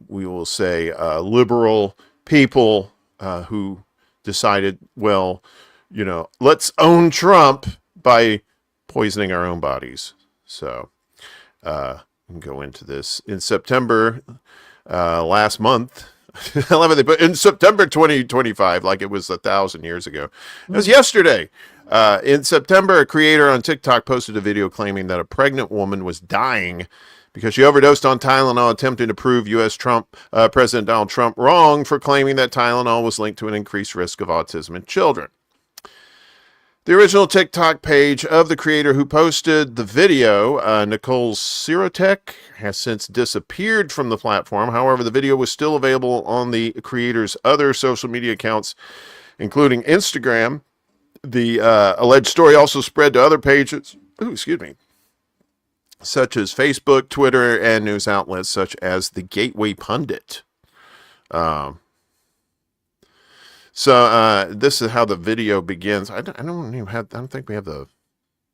we will say, liberal people who decided, well, let's own Trump by poisoning our own bodies. So we can go into this. In September last month, I love it. But in September 2025, like it was 1,000 years ago, it was yesterday. In September, a creator on TikTok posted a video claiming that a pregnant woman was dying because she overdosed on Tylenol, attempting to prove U.S. President Donald Trump wrong for claiming that Tylenol was linked to an increased risk of autism in children. The original TikTok page of the creator who posted the video, Nicole Sirotek, has since disappeared from the platform. However, the video was still available on the creator's other social media accounts, including Instagram. The alleged story also spread to other pages. such as Facebook, Twitter, and news outlets such as the Gateway Pundit. So this is how the video begins. I don't think we have the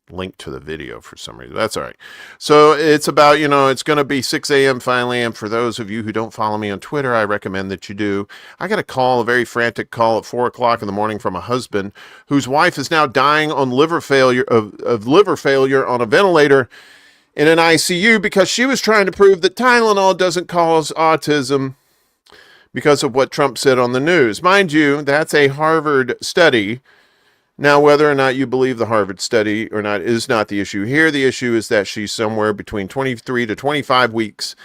link to the video for some reason. That's all right. So it's about, it's going to be 6 a.m. finally. And for those of you who don't follow me on Twitter, I recommend that you do. I got a very frantic call at 4 o'clock in the morning from a husband whose wife is now dying on liver failure of liver failure on a ventilator in an ICU because she was trying to prove that Tylenol doesn't cause autism because of what Trump said on the news. Mind you, that's a Harvard study. Now, whether or not you believe the Harvard study or not is not the issue here. The issue is that she's somewhere between 23 to 25 weeks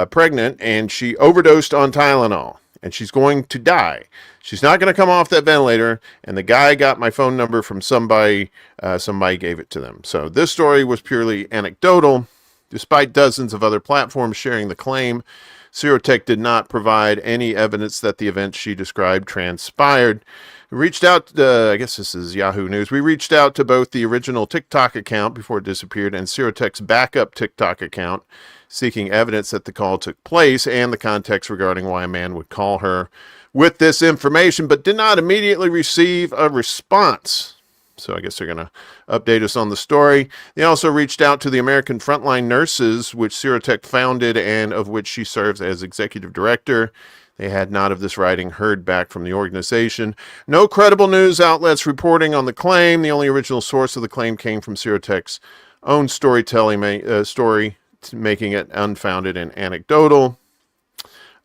pregnant, and she overdosed on Tylenol, and she's going to die. She's not going to come off that ventilator, and the guy got my phone number from somebody. Somebody gave it to them. So this story was purely anecdotal. Despite dozens of other platforms sharing the claim, Serotech did not provide any evidence that the events she described transpired. We reached out, I guess this is Yahoo News. We reached out to both the original TikTok account before it disappeared and Serotech's backup TikTok account, seeking evidence that the call took place and the context regarding why a man would call her with this information, but did not immediately receive a response. So I guess they're going to update us on the story. They also reached out to the American Frontline Nurses, which Serotech founded and of which she serves as executive director. They had not of this writing heard back from the organization. No credible news outlets reporting on the claim. The only original source of the claim came from Serotech's own storytelling story, making it unfounded and anecdotal.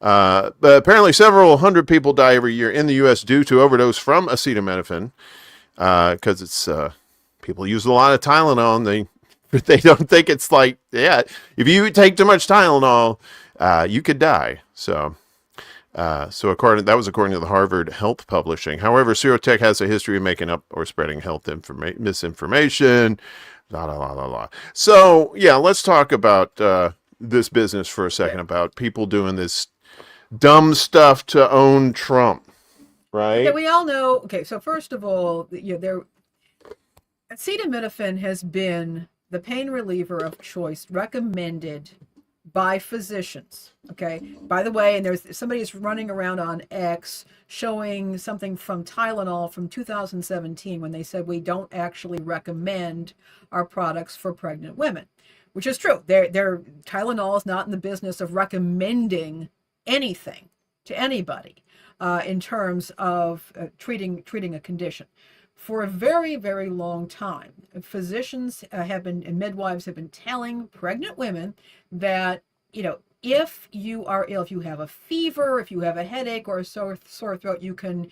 But apparently several hundred people die every year in the U.S. due to overdose from acetaminophen. Because it's people use a lot of Tylenol and they don't think it's like, yeah, if you take too much Tylenol, you could die. So that was according to the Harvard Health Publishing. However, Serotech has a history of making up or spreading health misinformation. So yeah, let's talk about this business for a second about people doing this dumb stuff to own Trump. Right. Yeah, we all know. Okay, so first of all, acetaminophen has been the pain reliever of choice recommended by physicians. Okay. By the way, and there's somebody's running around on X showing something from Tylenol from 2017 when they said we don't actually recommend our products for pregnant women, which is true. Their Tylenol is not in the business of recommending anything to anybody. In terms of treating a condition. For a very, very long time, physicians and midwives have been telling pregnant women that, if you are ill, if you have a fever, if you have a headache or a sore throat, you can,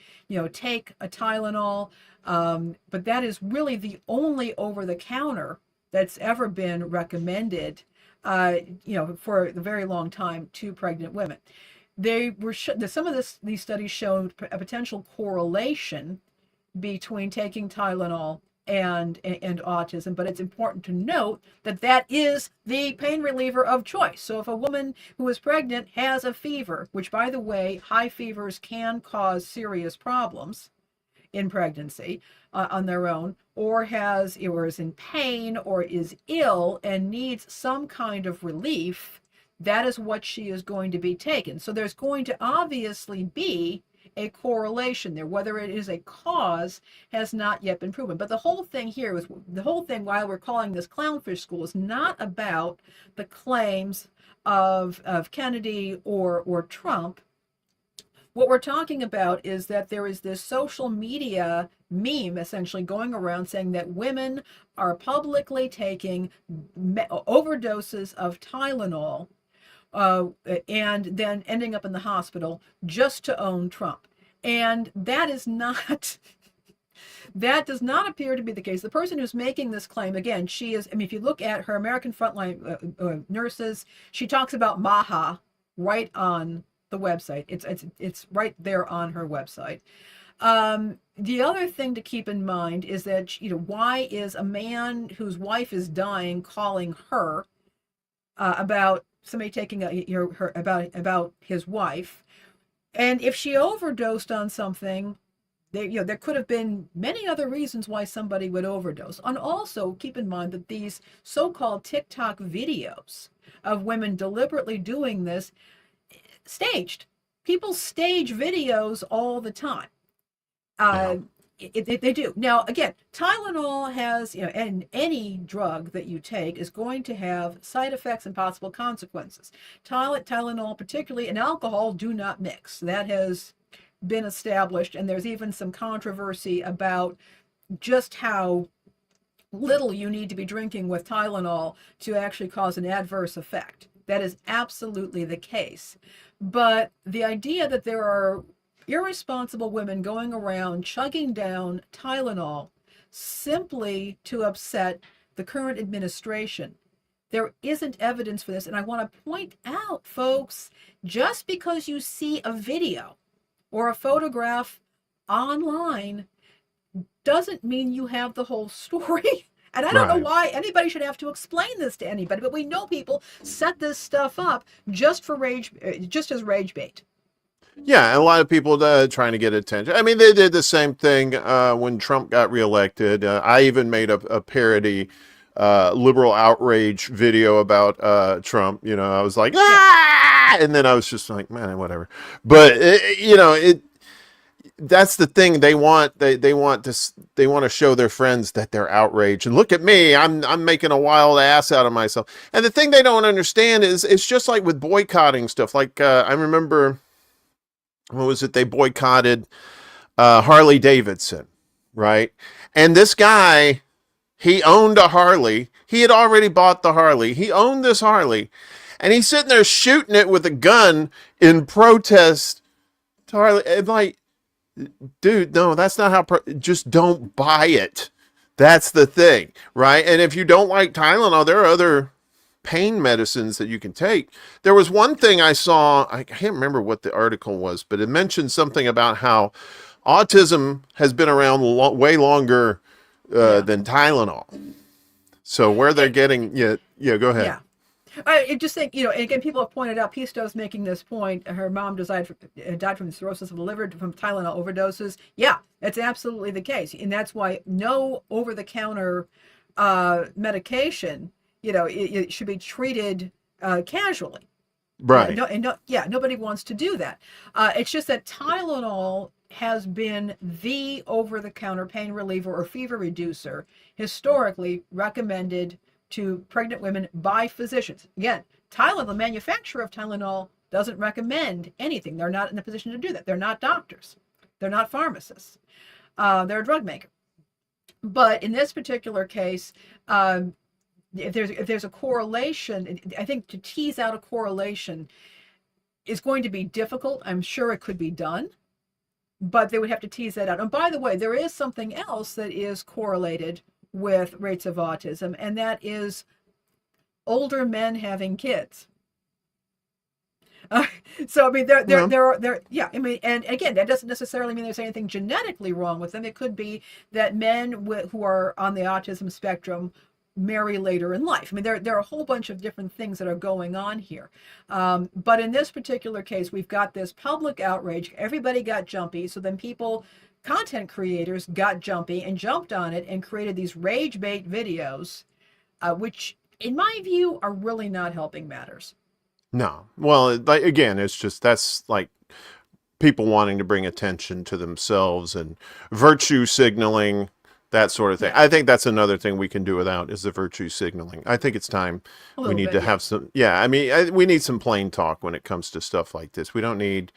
take a Tylenol. But that is really the only over-the-counter that's ever been recommended, for a very long time to pregnant women. Some of these studies showed a potential correlation between taking Tylenol and autism, but it's important to note that is the pain reliever of choice. So if a woman who is pregnant has a fever, which by the way, high fevers can cause serious problems in pregnancy on their own, or is in pain or is ill and needs some kind of relief, that is what she is going to be taken. So there's going to obviously be a correlation there. Whether it is a cause has not yet been proven. But the whole thing while we're calling this clownfish school is not about the claims of Kennedy or Trump. What we're talking about is that there is this social media meme essentially going around saying that women are publicly taking overdoses of Tylenol and then ending up in the hospital just to own Trump. And that does not appear to be the case. The person who's making this claim, again, if you look at her American Frontline Nurses, she talks about MAHA right on the website. It's right there on her website. The other thing to keep in mind is that, why is a man whose wife is dying calling her about somebody taking about his wife? And if she overdosed on something, there could have been many other reasons why somebody would overdose. And also keep in mind that these so-called TikTok videos of women deliberately doing this, staged. People stage videos all the time. Yeah. They do. Now, again, Tylenol has, and any drug that you take is going to have side effects and possible consequences. Tylenol, particularly, and alcohol do not mix. That has been established, and there's even some controversy about just how little you need to be drinking with Tylenol to actually cause an adverse effect. That is absolutely the case. But the idea that there are irresponsible women going around chugging down Tylenol simply to upset the current administration, there isn't evidence for this. And I want to point out, folks, just because you see a video or a photograph online doesn't mean you have the whole story. And I don't know why anybody should have to explain this to anybody, but we know people set this stuff up just as rage bait. Yeah, a lot of people trying to get attention. I mean, they did the same thing when Trump got reelected. I even made a parody liberal outrage video about Trump. I was like, ah! And then I was just like, man, whatever. But that's the thing. They want to show their friends that they're outraged. And look at me, I'm making a wild ass out of myself. And the thing they don't understand is it's just like with boycotting stuff. Like I remember, what was it? They boycotted Harley Davidson, right? And this guy, he owned a Harley. He had already bought the Harley. He owned this Harley, and he's sitting there shooting it with a gun in protest to Harley. And like, dude, no, that's not how. Just don't buy it. That's the thing, right? And if you don't like Tylenol, there are other pain medicines that you can take. There was one thing I saw, I can't remember what the article was, but it mentioned something about how autism has been around way longer than Tylenol. So where they're getting, go ahead. Yeah. I just think, again, people have pointed out, Pisto's making this point. Her mom died from cirrhosis of the liver from Tylenol overdoses. Yeah, that's absolutely the case. And that's why no over-the-counter medication, it should be treated casually. Right. Nobody wants to do that. It's just that Tylenol has been the over-the-counter pain reliever or fever reducer historically recommended to pregnant women by physicians. Again, Tylenol, the manufacturer of Tylenol, doesn't recommend anything. They're not in a position to do that. They're not doctors. They're not pharmacists. They're a drug maker. But in this particular case, if there's a correlation, I think to tease out a correlation is going to be difficult. I'm sure it could be done, but they would have to tease that out. And by the way, there is something else that is correlated with rates of autism, and that is older men having kids. So I mean, I mean, and again, that doesn't necessarily mean there's anything genetically wrong with them. It could be that men who are on the autism spectrum marry later in life. I mean, there are a whole bunch of different things that are going on here. But in this particular case, we've got this public outrage. Everybody got jumpy. So then content creators got jumpy and jumped on it and created these rage bait videos, which in my view are really not helping matters. No. Well, again, it's just, that's like people wanting to bring attention to themselves and virtue signaling, that sort of thing. I think that's another thing we can do without is the virtue signaling. I think it's time we need to have some, I mean, we need some plain talk when it comes to stuff like this. We don't need,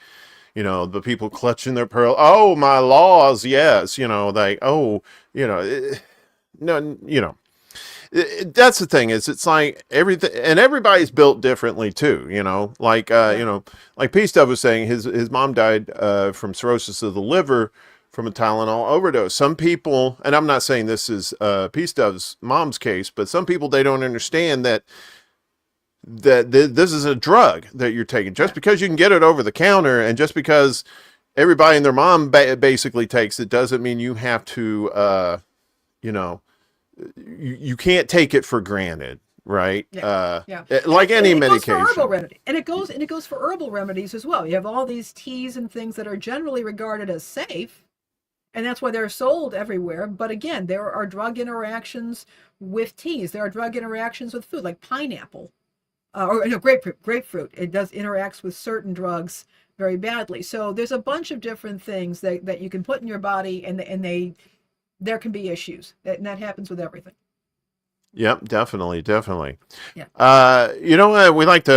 the people clutching their pearl. Oh, my laws. Yes. Like, oh, no, that's the thing is it's like everything, and everybody's built differently too, like, like P Stuff was saying, his mom died from cirrhosis of the liver from a Tylenol overdose. Some people, and I'm not saying this is P Stuff's mom's case, but some people, they don't understand that this is a drug that you're taking. Just because you can get it over the counter, and just because everybody and their mom basically takes it, doesn't mean you have to, you can't take it for granted, right? Like any medication. Goes for herbal remedy. And it goes for herbal remedies as well. You have all these teas and things that are generally regarded as safe, And that's why they're sold everywhere. But again, there are drug interactions with teas. There are drug interactions with food, like pineapple, or no, grapefruit. Grapefruit. It does interacts with certain drugs very badly. So there's a bunch of different things that you can put in your body, and there can be issues. And that happens with everything. Yep, definitely, definitely. Yeah. You know what?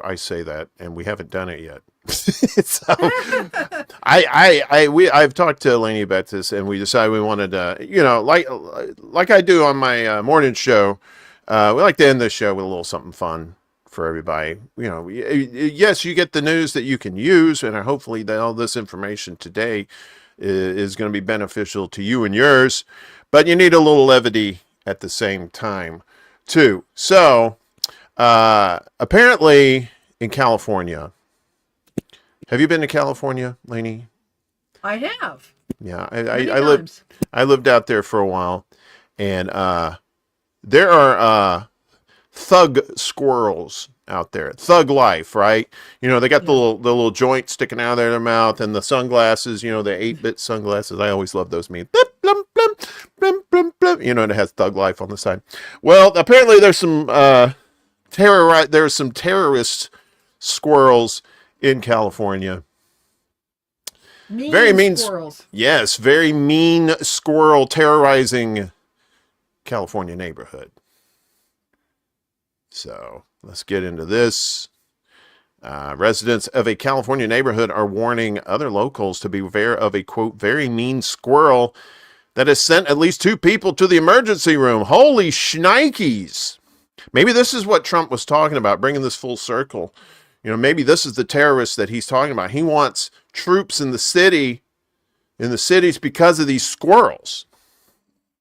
I say that, and we haven't done it yet. So I've talked to Lainey about this, and we decided we wanted to, like I do on my morning show, we like to end this show with a little something fun for everybody. Yes, you get the news that you can use, and hopefully that all this information today is going to be beneficial to you and yours, but you need a little levity at the same time too. So apparently in California, have you been to California, Lainey? I have. Yeah, I lived out there for a while, and there are thug squirrels out there. Thug life, right? They got the little joint sticking out of their mouth, and the sunglasses, the 8-bit sunglasses. I always love those memes. Blum, blum, blum, blum, blum. It has thug life on the side. Well, apparently there's some terrorist squirrels in California. Very mean squirrels. Yes, very mean squirrel terrorizing California neighborhood. So let's get into this. Residents of a California neighborhood are warning other locals to beware of a, quote, very mean squirrel that has sent at least 2 people to the emergency room. Holy shnikes. Maybe this is what Trump was talking about, bringing this full circle. Maybe this is the terrorist that he's talking about. He wants troops in the cities because of these squirrels.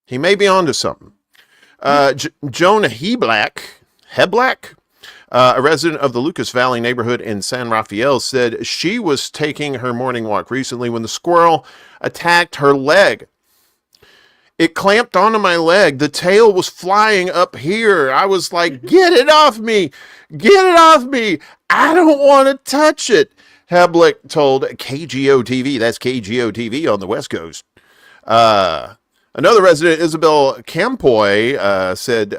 He may be onto something. Jonah Heblack, a resident of the Lucas Valley neighborhood in San Rafael, said she was taking her morning walk recently when the squirrel attacked her leg. It clamped onto my leg. The tail was flying up here. I was like, get it off me. Get it off me. I don't want to touch it. Heblack told KGO TV. That's KGO TV on the West Coast. Another resident, Isabel Campoy, said,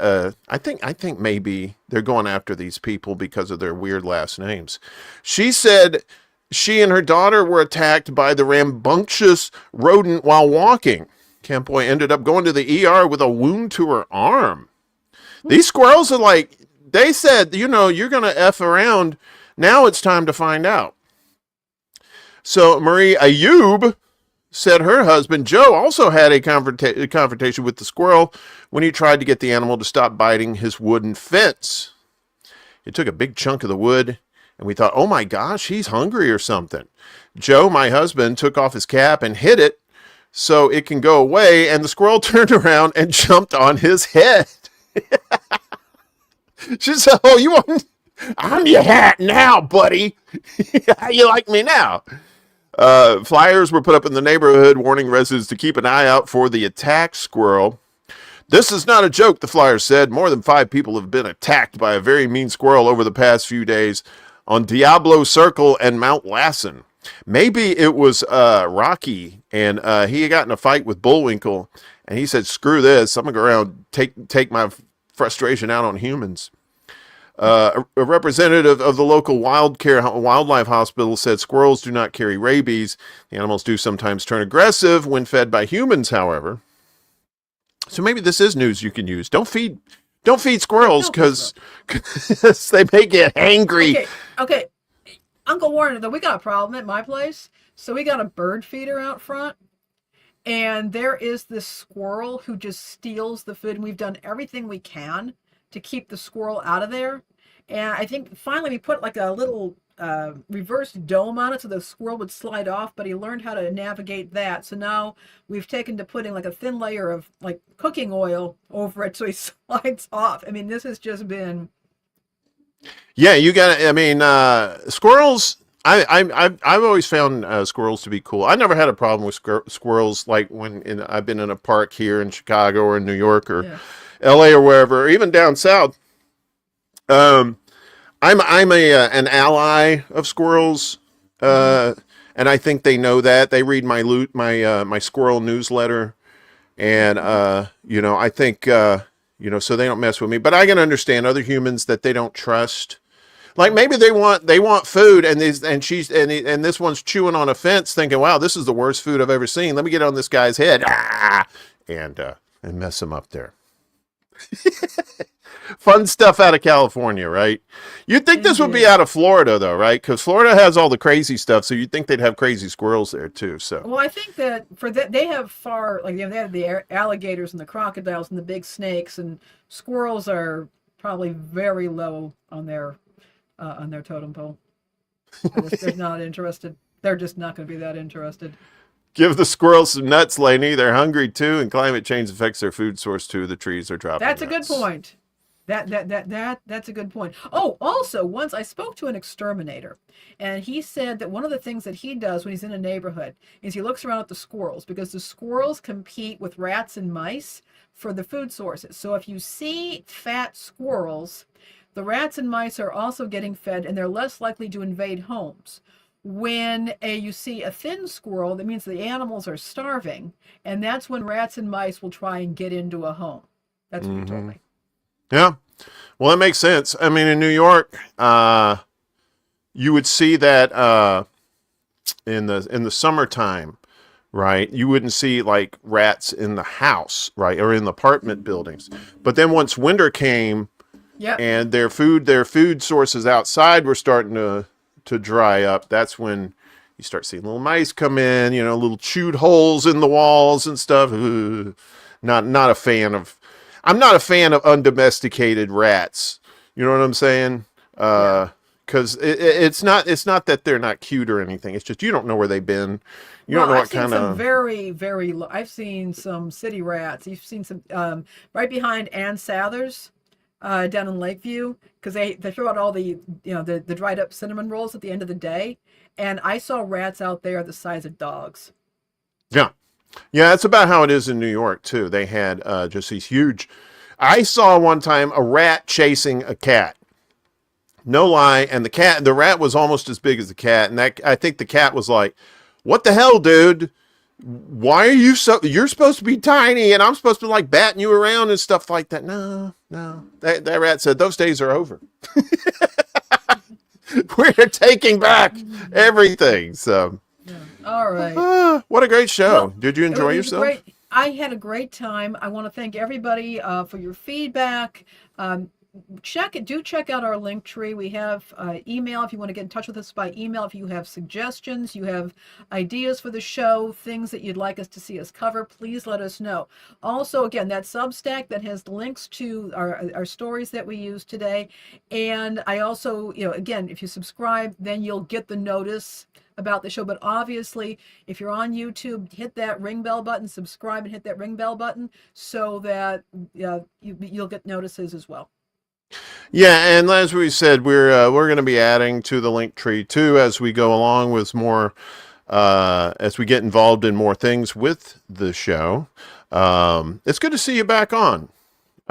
I think maybe they're going after these people because of their weird last names. She said she and her daughter were attacked by the rambunctious rodent while walking. Campoy ended up going to the ER with a wound to her arm. These squirrels are like, they said, you're going to F around. Now it's time to find out. So Marie Ayub said her husband, Joe, also had a confrontation with the squirrel when he tried to get the animal to stop biting his wooden fence. It took a big chunk of the wood, and we thought, oh my gosh, he's hungry or something. Joe, my husband, took off his cap and hit it so it can go away, and the squirrel turned around and jumped on his head. She said, I'm your hat now, buddy. How you like me now? Flyers were put up in the neighborhood warning residents to keep an eye out for the attacked squirrel. This is not a joke, the flyers said. More than 5 people have been attacked by a very mean squirrel over the past few days on Diablo Circle and Mount Lassen. Maybe it was Rocky, and he got in a fight with Bullwinkle, and he said, screw this, I'm going to go around and take my frustration out on humans. A representative of the local wildlife hospital said squirrels do not carry rabies. The animals do sometimes turn aggressive when fed by humans, however. So maybe this is news you can use. Don't feed squirrels because they may get angry. Okay. Uncle Warren, though, we got a problem at my place. So we got a bird feeder out front. And there is this squirrel who just steals the food. And we've done everything we can to keep the squirrel out of there. And I think finally we put like a little reverse dome on it so the squirrel would slide off, but he learned how to navigate that. So now we've taken to putting like a thin layer of like cooking oil over it so he slides off. I mean, this has just been... Yeah, you got to, I mean, squirrels, I've always found squirrels to be cool. I never had a problem with squirrels like when I've been in a park here in Chicago or in New York or LA or wherever, or even down south. I'm an ally of squirrels, and and I think they know that. They read my squirrel newsletter, and I think so they don't mess with me. But I can understand other humans that they don't trust. Like maybe they want food, and this one's chewing on a fence, thinking, "Wow, this is the worst food I've ever seen. Let me get on this guy's head, and mess him up there." Fun stuff out of California, right? You'd think this would be out of Florida, though, right? Because Florida has all the crazy stuff, so you'd think they'd have crazy squirrels there too. So, well, I think that for that they have they have the alligators and the crocodiles and the big snakes, and squirrels are probably very low on their totem pole. They're not interested. They're just not going to be that interested. give the squirrels some nuts, Laney. They're hungry too, and climate change affects their food source too. The trees are dropping. That's nuts. A good point. That's a good point. Oh, also, once I spoke to an exterminator, and he said that one of the things that he does when he's in a neighborhood is he looks around at the squirrels, because the squirrels compete with rats and mice for the food sources. So if you see fat squirrels, the rats and mice are also getting fed, and they're less likely to invade homes. When you see a thin squirrel, that means the animals are starving, and that's when rats and mice will try and get into a home. That's what he told me. Yeah. Well, that makes sense. I mean, in New York, you would see that in the summertime, right? You wouldn't see like rats in the house, right, or in the apartment buildings. But then once winter came, and their food sources outside were starting to dry up, that's when you start seeing little mice come in, little chewed holes in the walls and stuff. Ugh. Not a fan of. I'm not a fan of undomesticated rats. You know what I'm saying? Because it's not that they're not cute or anything. It's just you don't know where they've been. You don't know what kind of. Very, very low. I've seen some city rats. You've seen some right behind Ann Sather's down in Lakeview, because they throw out all the the dried up cinnamon rolls at the end of the day, and I saw rats out there the size of dogs. Yeah. Yeah, that's about how it is in New York, too. They had just these huge... I saw one time a rat chasing a cat. No lie. And the rat was almost as big as the cat. And I think the cat was like, "What the hell, dude? Why are you you're supposed to be tiny, and I'm supposed to be like batting you around and stuff like that." No. That rat said, "Those days are over." We're taking back everything, so... All right. What a great show. Well, did you enjoy yourself? Great. I had a great time. I want to thank everybody for your feedback. Check out our link tree. We have email if you want to get in touch with us by email. If you have suggestions, you have ideas for the show, things that you'd like us to see us cover, please let us know. Also, again, that Substack that has links to our stories that we use today. And I also, again, if you subscribe, then you'll get the notice about the show. But obviously, if you're on YouTube, hit that ring bell button, subscribe, and hit that ring bell button so that you'll get notices as well. Yeah, and as we said, we're going to be adding to the link tree too as we go along with more, as we get involved in more things with the show. It's good to see you back on.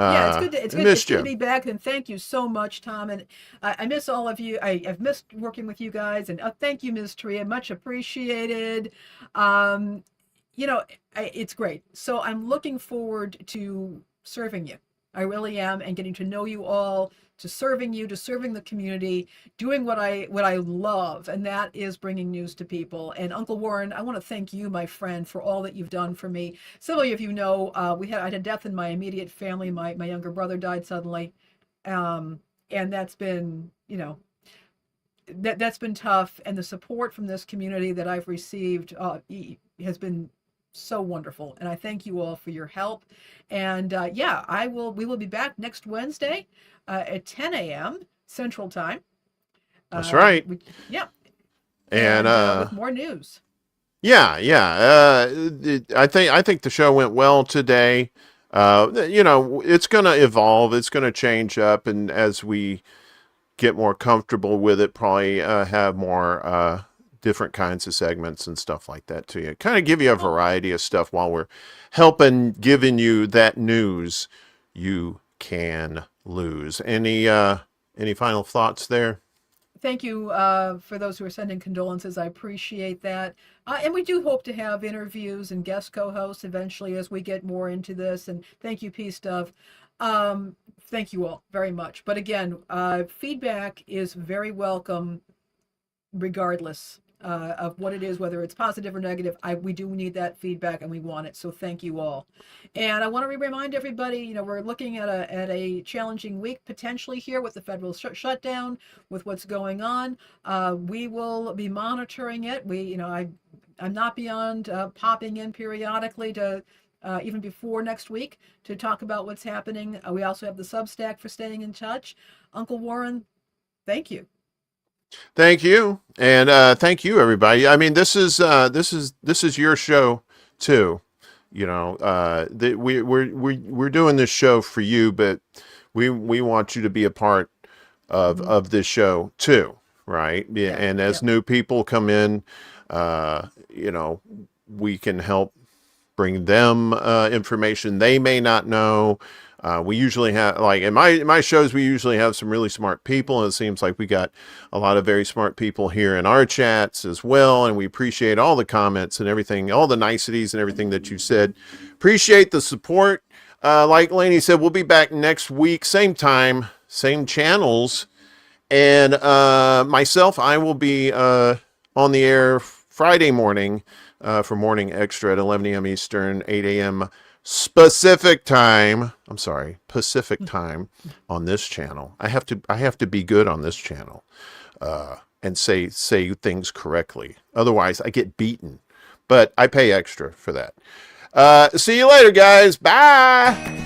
Yeah, it's good to be back, and thank you so much, Tom. And I miss all of you. I've missed working with you guys, and thank you, Ms. Tria, much appreciated. It's great. So I'm looking forward to serving you. I really am, and getting to know you all, to serving the community, doing what I love, and that is bringing news to people. And Uncle Warren, I want to thank you, my friend, for all that you've done for me. Several of you know, I had a death in my immediate family. My younger brother died suddenly, and that's been, that's been tough. And the support from this community that I've received has been so wonderful, and I thank you all for your help. And we will be back next Wednesday at 10 a.m. Central Time. That's right. And with more news. I think the show went well today. It's going to evolve. It's going to change up, and as we get more comfortable with it, probably have more different kinds of segments and stuff like that to you. Kind of give you a variety of stuff while we're giving you that news you can lose. Any final thoughts there? thank you for those who are sending condolences. I appreciate that. And we do hope to have interviews and guest co-hosts eventually as we get more into this. And thank you, Peace Dove. Thank you all very much. But again, feedback is very welcome regardless of what it is, whether it's positive or negative. We do need that feedback and we want it. So thank you all. And I want to remind everybody, you know, we're looking at a challenging week potentially here with the federal shutdown, with what's going on. We will be monitoring it. I'm not beyond popping in periodically to even before next week to talk about what's happening. We also have the Substack for staying in touch. Uncle Warren, thank you. Thank you, and thank you, everybody. I mean, this is your show too. You know, we're doing this show for you, but we want you to be a part of this show too, right? Yeah, and as new people come in, you know, we can help bring them information they may not know. We usually have, like in my shows, we usually have some really smart people, and it seems like we got a lot of very smart people here in our chats as well, and we appreciate all the comments and everything, all the niceties and everything that you said. Appreciate the support. Like Lainey said, we'll be back next week, same time, same channels, and myself, I will be on the air Friday morning for Morning Extra at 11 a.m. Eastern, 8 a.m. Pacific time on this channel. I have to be good on this channel and say things correctly. Otherwise I get beaten, but I pay extra for that. See you later, guys. Bye.